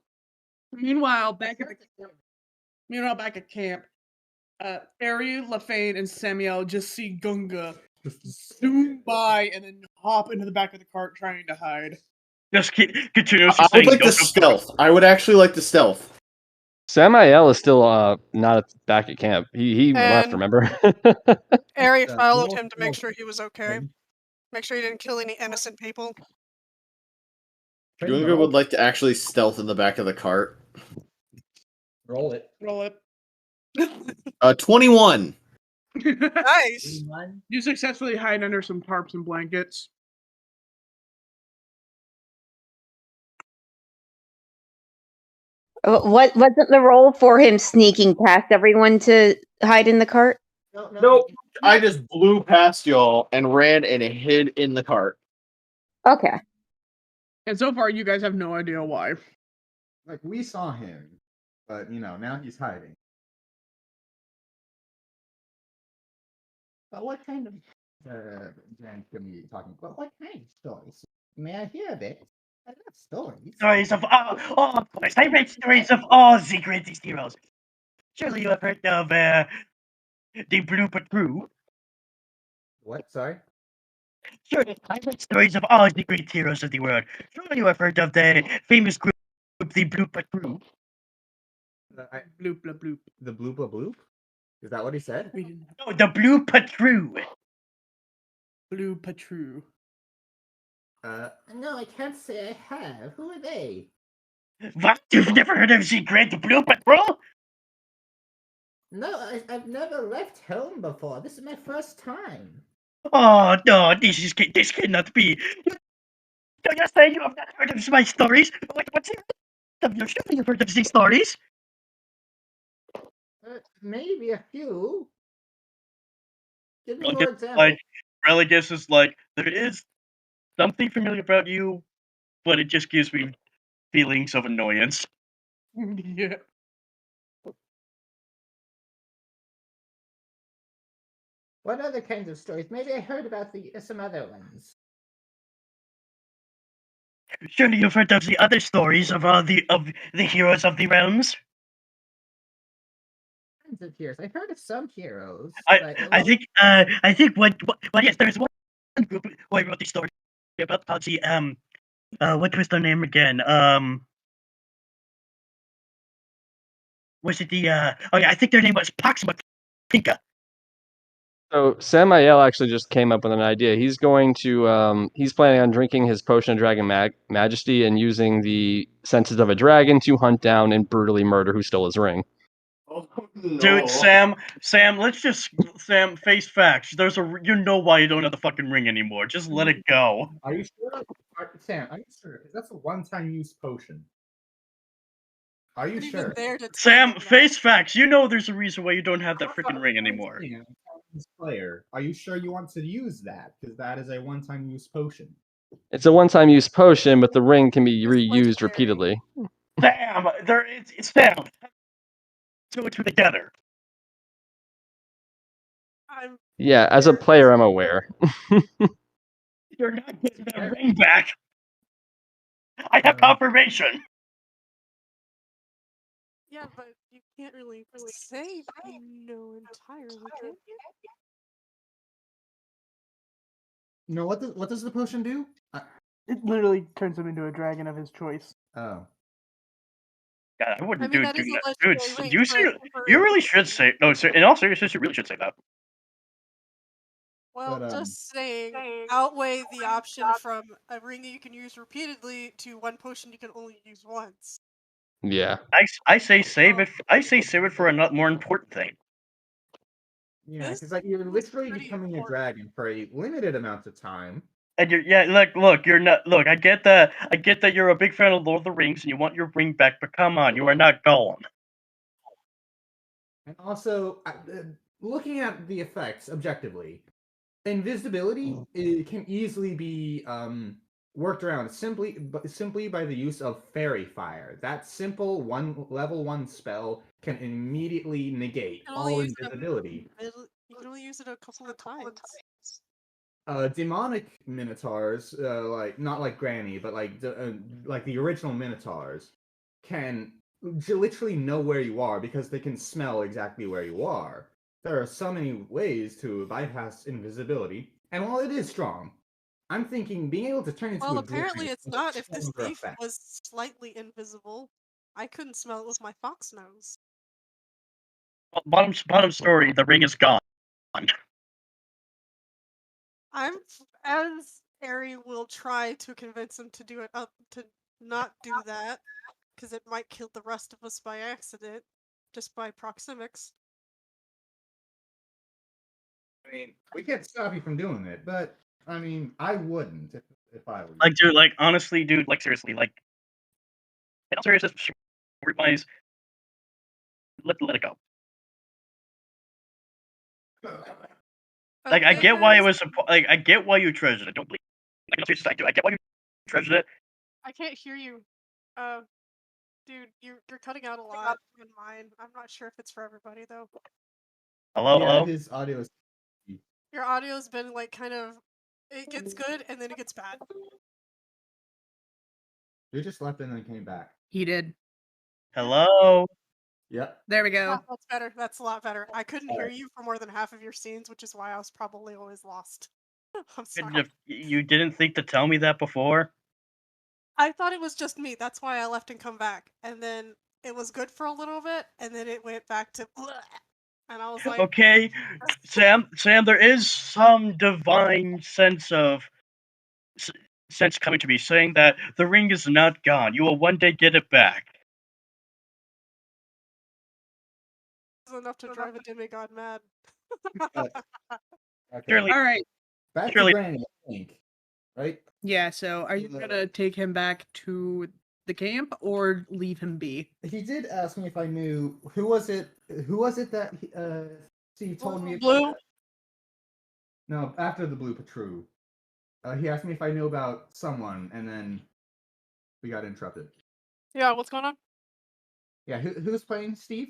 [SPEAKER 1] Meanwhile, back at camp, Ari, LaFane, and Samuel just see Gunga zoom by and then hop into the back of the cart trying to hide.
[SPEAKER 5] Just continuously
[SPEAKER 2] I
[SPEAKER 5] saying,
[SPEAKER 2] would like the stealth. I would actually like the stealth.
[SPEAKER 4] Samael is still not back at camp. He left, remember?
[SPEAKER 3] Ari followed him to make sure he was okay. Make sure he didn't kill any innocent people.
[SPEAKER 2] Gunga would like to actually stealth in the back of the cart.
[SPEAKER 9] Roll it.
[SPEAKER 1] Roll it.
[SPEAKER 2] 21.
[SPEAKER 3] Nice.
[SPEAKER 1] You successfully hide under some tarps and blankets.
[SPEAKER 7] What wasn't the role for him sneaking past everyone to hide in the cart?
[SPEAKER 2] Nope. I just blew past y'all and ran and hid in the cart.
[SPEAKER 7] Okay.
[SPEAKER 1] And so far, you guys have no idea why.
[SPEAKER 9] Like, we saw him, but, now he's hiding. But what kind of can we talking about? What kind of stories? May I hear a bit? I love stories.
[SPEAKER 5] Stories of of course, I read stories of all the greatest heroes. Surely you have heard of the Blue Patrol.
[SPEAKER 9] What? Sorry?
[SPEAKER 5] Surely I read stories of all the great heroes of the world. Surely you have heard of the famous group, the Blue Patrol.
[SPEAKER 1] Bloop, bloop, bloop.
[SPEAKER 9] The bloop bloop? Is that what he said?
[SPEAKER 5] No, the Blue Patrol.
[SPEAKER 1] Blue Patrol.
[SPEAKER 6] No, I can't say I have. Who are they?
[SPEAKER 5] What? You've never heard of the Great Blue Patrol?
[SPEAKER 6] No, I've never left home before. This is my first time.
[SPEAKER 5] Oh no, this cannot be. You're saying you have not heard of my stories? What's it? Surely you've heard of these stories?
[SPEAKER 6] Maybe a few. Give me
[SPEAKER 5] Religas,
[SPEAKER 6] more examples.
[SPEAKER 5] like, Religas is like, there is something familiar about you, but it just gives me feelings of annoyance.
[SPEAKER 1] Yeah.
[SPEAKER 6] What other kinds of stories? Maybe I heard about some other ones.
[SPEAKER 5] Surely you've heard of the other stories of the heroes of the realms.
[SPEAKER 6] Kinds of heroes. I've heard of some heroes.
[SPEAKER 5] I think what yes, there's one group who I wrote the story about the what was their name again? Was it the oh yeah, I think their name was Proxima Pinka.
[SPEAKER 4] So Samael actually just came up with an idea. He's going to he's planning on drinking his potion of dragon majesty and using the senses of a dragon to hunt down and brutally murder who stole his ring.
[SPEAKER 2] Oh, no.
[SPEAKER 5] Dude, Sam, let's just face facts. There's you know why you don't have the fucking ring anymore. Just let it go.
[SPEAKER 9] Are you sure? Sam, are you sure? Because that's a one-time use potion. Are you sure?
[SPEAKER 5] Sam, face facts. You know there's a reason why you don't have that freaking ring anymore.
[SPEAKER 9] Player, are you sure you want to use that? Because that is a one-time use potion.
[SPEAKER 4] It's a one-time use potion, but the ring can be reused repeatedly.
[SPEAKER 5] Sam, it's Sam. Two together.
[SPEAKER 4] Yeah, as a player, I'm aware.
[SPEAKER 5] You're not getting that ring back. I have confirmation.
[SPEAKER 3] Yeah, but you can't really say you know entirely, can you?
[SPEAKER 9] No, what does the potion do?
[SPEAKER 1] It literally turns him into a dragon of his choice.
[SPEAKER 9] Oh.
[SPEAKER 5] God, I wouldn't do that. Dude, you really should say no. In all seriousness, you really should say that.
[SPEAKER 3] Well, just saying, outweigh the option from a ring that you can use repeatedly to one potion you can only use once.
[SPEAKER 4] Yeah.
[SPEAKER 5] I say save it. I say save it for a more important thing.
[SPEAKER 9] Yeah, because you're literally becoming a dragon for a limited amount of time.
[SPEAKER 5] And look, you're not. Look, I get that you're a big fan of Lord of the Rings and you want your ring back, but come on, you are not Gollum.
[SPEAKER 9] And also, looking at the effects objectively, invisibility can easily be worked around simply by the use of fairy fire. That simple level 1 spell can immediately negate all invisibility.
[SPEAKER 3] You can only use it a couple of times.
[SPEAKER 9] Demonic minotaurs, like not like Granny, but like the original minotaurs, can literally know where you are because they can smell exactly where you are. There are so many ways to bypass invisibility, and while it is strong, I'm thinking being able to turn into
[SPEAKER 3] Well,
[SPEAKER 9] a
[SPEAKER 3] apparently it's not. If this
[SPEAKER 9] stronger
[SPEAKER 3] thief
[SPEAKER 9] effect.
[SPEAKER 3] was slightly invisible, I couldn't smell it with my fox nose.
[SPEAKER 5] Bottom story, the ring is gone.
[SPEAKER 3] As Ari will try to convince him to do it to not do that, because it might kill the rest of us by accident, just by proxemics.
[SPEAKER 9] I mean, we can't stop you from doing it, but I mean, I wouldn't if I were you.
[SPEAKER 5] Like, dude, like, honestly, dude, like, seriously, like, in all seriousness, story-wise, let it go. Like, I get why it was, like, I get why you treasured it. Don't believe. Like, seriously, I get why you treasured it.
[SPEAKER 3] I can't hear you. Dude, you're cutting out a lot in mine. I'm not sure if it's for everybody though.
[SPEAKER 5] Hello,
[SPEAKER 9] yeah,
[SPEAKER 5] hello.
[SPEAKER 9] His audio is.
[SPEAKER 3] Your audio's been like kind of. It gets good and then it gets bad.
[SPEAKER 9] You just left and then came back.
[SPEAKER 1] He did.
[SPEAKER 5] Hello.
[SPEAKER 9] Yep.
[SPEAKER 1] There we go.
[SPEAKER 3] That's better. That's a lot better. I couldn't hear you for more than half of your scenes, which is why I was probably always lost. I'm sorry.
[SPEAKER 5] You didn't think to tell me that before?
[SPEAKER 3] I thought it was just me. That's why I left and come back. And then it was good for a little bit, and then it went back to bleh. And I was like,
[SPEAKER 5] Okay, Sam, there is some divine sense coming to me saying that the ring is not gone. You will one day get it back.
[SPEAKER 3] This is enough to drive a demigod mad.
[SPEAKER 9] Okay.
[SPEAKER 5] Surely,
[SPEAKER 1] All right.
[SPEAKER 9] Back
[SPEAKER 5] surely-
[SPEAKER 9] to Granny, I think. Right?
[SPEAKER 1] Yeah, so are you gonna take him back to the camp or leave him be?
[SPEAKER 9] He did ask me if I knew who was it that Steve told me
[SPEAKER 3] Blue?
[SPEAKER 9] about. No, after the Blue Patrol. He asked me if I knew about someone, and then we got interrupted.
[SPEAKER 3] Yeah, what's going on?
[SPEAKER 9] Yeah, who's playing Steve?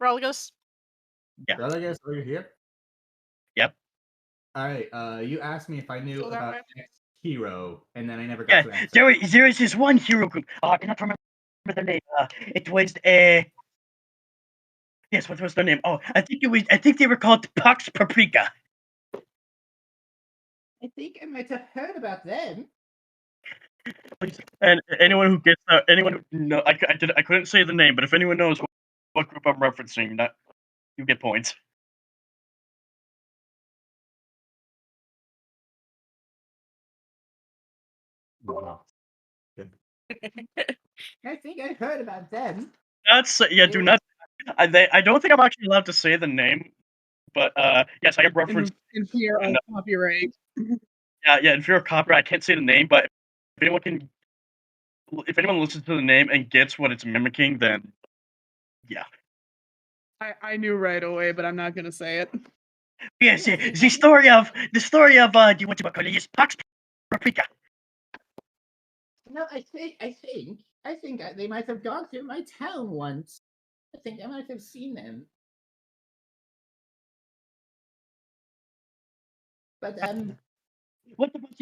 [SPEAKER 3] Religas?
[SPEAKER 5] Yeah.
[SPEAKER 9] Religas, are you here?
[SPEAKER 5] Yep.
[SPEAKER 9] Alright, you asked me if I knew
[SPEAKER 3] Feel that
[SPEAKER 9] about
[SPEAKER 3] way?
[SPEAKER 9] X hero, and then I never got
[SPEAKER 5] Yeah,
[SPEAKER 9] to answer.
[SPEAKER 5] there is this one hero group. I cannot remember the name. It was yes, what was their name? Oh, I think they were called Pax Paprika.
[SPEAKER 6] I think I might have heard about them.
[SPEAKER 5] And anyone who gets anyone who no, I couldn't say the name, but if anyone knows what group I'm referencing, that you get points.
[SPEAKER 9] Wow.
[SPEAKER 6] I think I heard about them.
[SPEAKER 5] That's do not. I don't think I'm actually allowed to say the name, but yes, I am referencing.
[SPEAKER 1] In fear of copyright.
[SPEAKER 5] Yeah, in fear of copyright, I can't say the name, but if anyone listens to the name and gets what it's mimicking, then yeah.
[SPEAKER 1] I knew right away, but I'm not gonna say it.
[SPEAKER 5] Yes, the story of what you call it is Pax Paprika.
[SPEAKER 6] No, I think they might have gone through my town once. I think I might have seen them. But
[SPEAKER 5] What about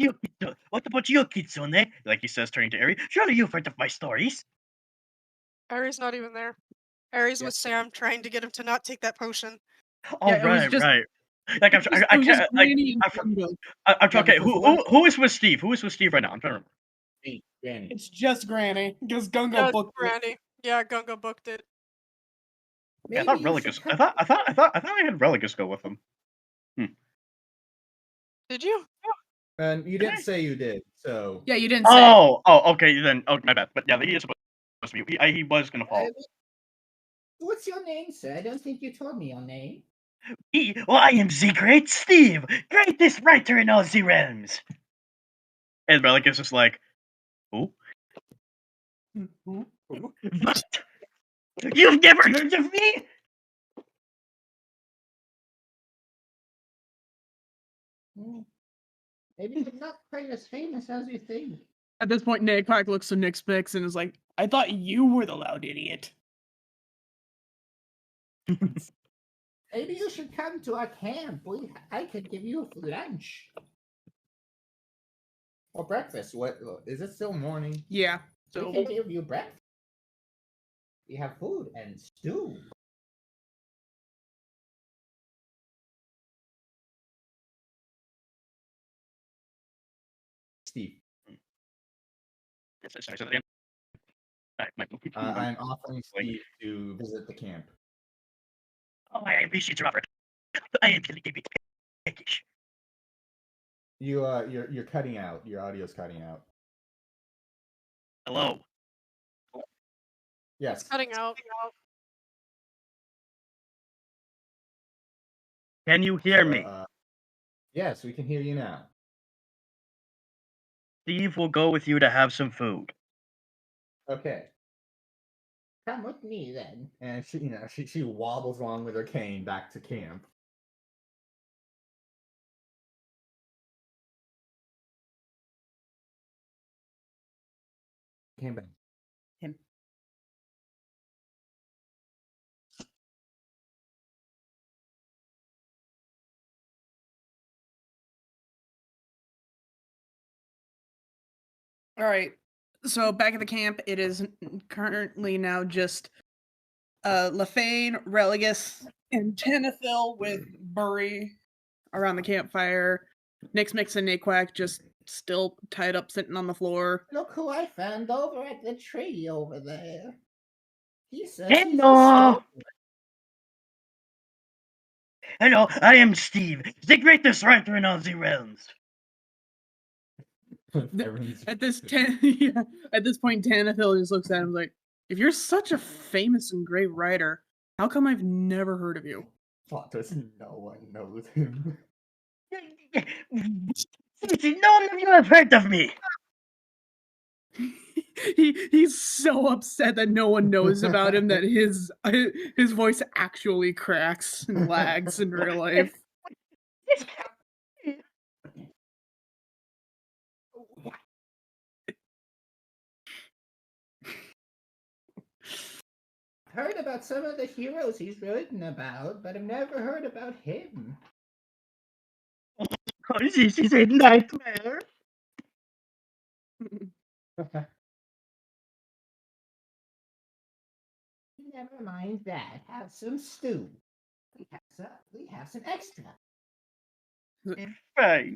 [SPEAKER 5] you, Kitsune? Like he says, turning to Eri. Surely you've heard of my stories.
[SPEAKER 3] Ari's not even there. Ari's with Sam trying to get him to not take that potion.
[SPEAKER 5] Oh,
[SPEAKER 1] Yeah, it was
[SPEAKER 5] right,
[SPEAKER 1] just-
[SPEAKER 5] right. Like
[SPEAKER 1] It was just Granny and Gungo.
[SPEAKER 5] I'm talking. Who is with Steve? Who is with Steve right now? I'm trying to remember.
[SPEAKER 9] Granny.
[SPEAKER 1] It's just Granny because Gungo
[SPEAKER 3] Yeah,
[SPEAKER 1] booked it.
[SPEAKER 3] Granny. Yeah, Gungo booked it.
[SPEAKER 5] I thought Religas. I thought I had Religas go with him.
[SPEAKER 3] Did you?
[SPEAKER 9] And you didn't say you did, so.
[SPEAKER 1] Yeah, you didn't say.
[SPEAKER 5] Oh, okay then. Oh, my bad. But yeah, he is supposed to be. He was gonna fall.
[SPEAKER 6] what's your name, sir? I don't think you told me your name.
[SPEAKER 5] I am the Great Steve, greatest writer in all the realms. And Religas is like, who? What? You've never heard of me?
[SPEAKER 6] Maybe he's not quite as famous as you think.
[SPEAKER 1] At this point, Nagquack looks to Nick Spix and is like, I thought you were the loud idiot.
[SPEAKER 6] Maybe you should come to our camp. I could give you lunch. Or breakfast. What is it still morning?
[SPEAKER 1] Yeah.
[SPEAKER 6] So we can give you breakfast. We have food and stew. Steve. I'm offering Steve to visit the camp.
[SPEAKER 5] Oh, I appreciate your offer. I am going to give you the package.
[SPEAKER 9] You're cutting out. Your audio's cutting out.
[SPEAKER 5] Hello.
[SPEAKER 9] Yes.
[SPEAKER 3] It's cutting out.
[SPEAKER 5] Can you hear me?
[SPEAKER 9] Yes, we can hear you now.
[SPEAKER 5] Steve will go with you to have some food.
[SPEAKER 9] Okay.
[SPEAKER 6] Come with me then.
[SPEAKER 9] And she wobbles along with her cane back to camp. Came back.
[SPEAKER 1] Him. All right. So back at the camp, it is currently now just Lefane, Religas, and Tenethil with Burry around the campfire. Nix Mix and Naquack just still tied up sitting on the floor.
[SPEAKER 6] Look who I found over at the tree over there. He says
[SPEAKER 5] Hello. Hello, I am Steve, the greatest writer in all the realms.
[SPEAKER 1] At this point, Tanithil just looks at him like, if you're such a famous and great writer, how come I've never heard of you?
[SPEAKER 9] Does no one knows him?
[SPEAKER 5] None of you have heard of me.
[SPEAKER 1] He's so upset that no one knows about him that his voice actually cracks and lags in real life.
[SPEAKER 6] Heard about some of the heroes he's written about, but I've never heard about him.
[SPEAKER 5] Oh, this is a nightmare.
[SPEAKER 6] Never mind that. Have some stew. We have some extra.
[SPEAKER 5] Right.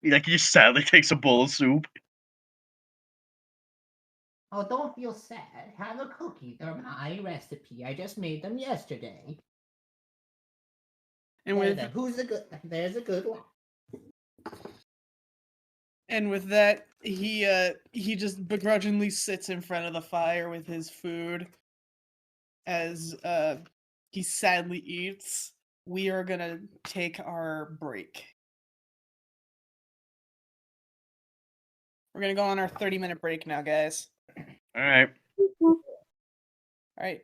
[SPEAKER 5] Like he just sadly takes a bowl of soup.
[SPEAKER 6] Oh, don't feel sad. Have a cookie. They're my recipe. I just made them yesterday.
[SPEAKER 1] And with
[SPEAKER 6] who's the good? There's a good one.
[SPEAKER 1] And with that, he just begrudgingly sits in front of the fire with his food as he sadly eats. We are gonna take our break. We're gonna go on our 30-minute break now, guys.
[SPEAKER 5] All right.
[SPEAKER 1] All right.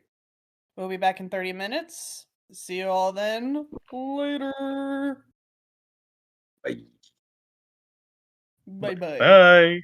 [SPEAKER 1] We'll be back in 30 minutes. See you all then. Later.
[SPEAKER 2] Bye.
[SPEAKER 1] Bye-bye.
[SPEAKER 5] Bye.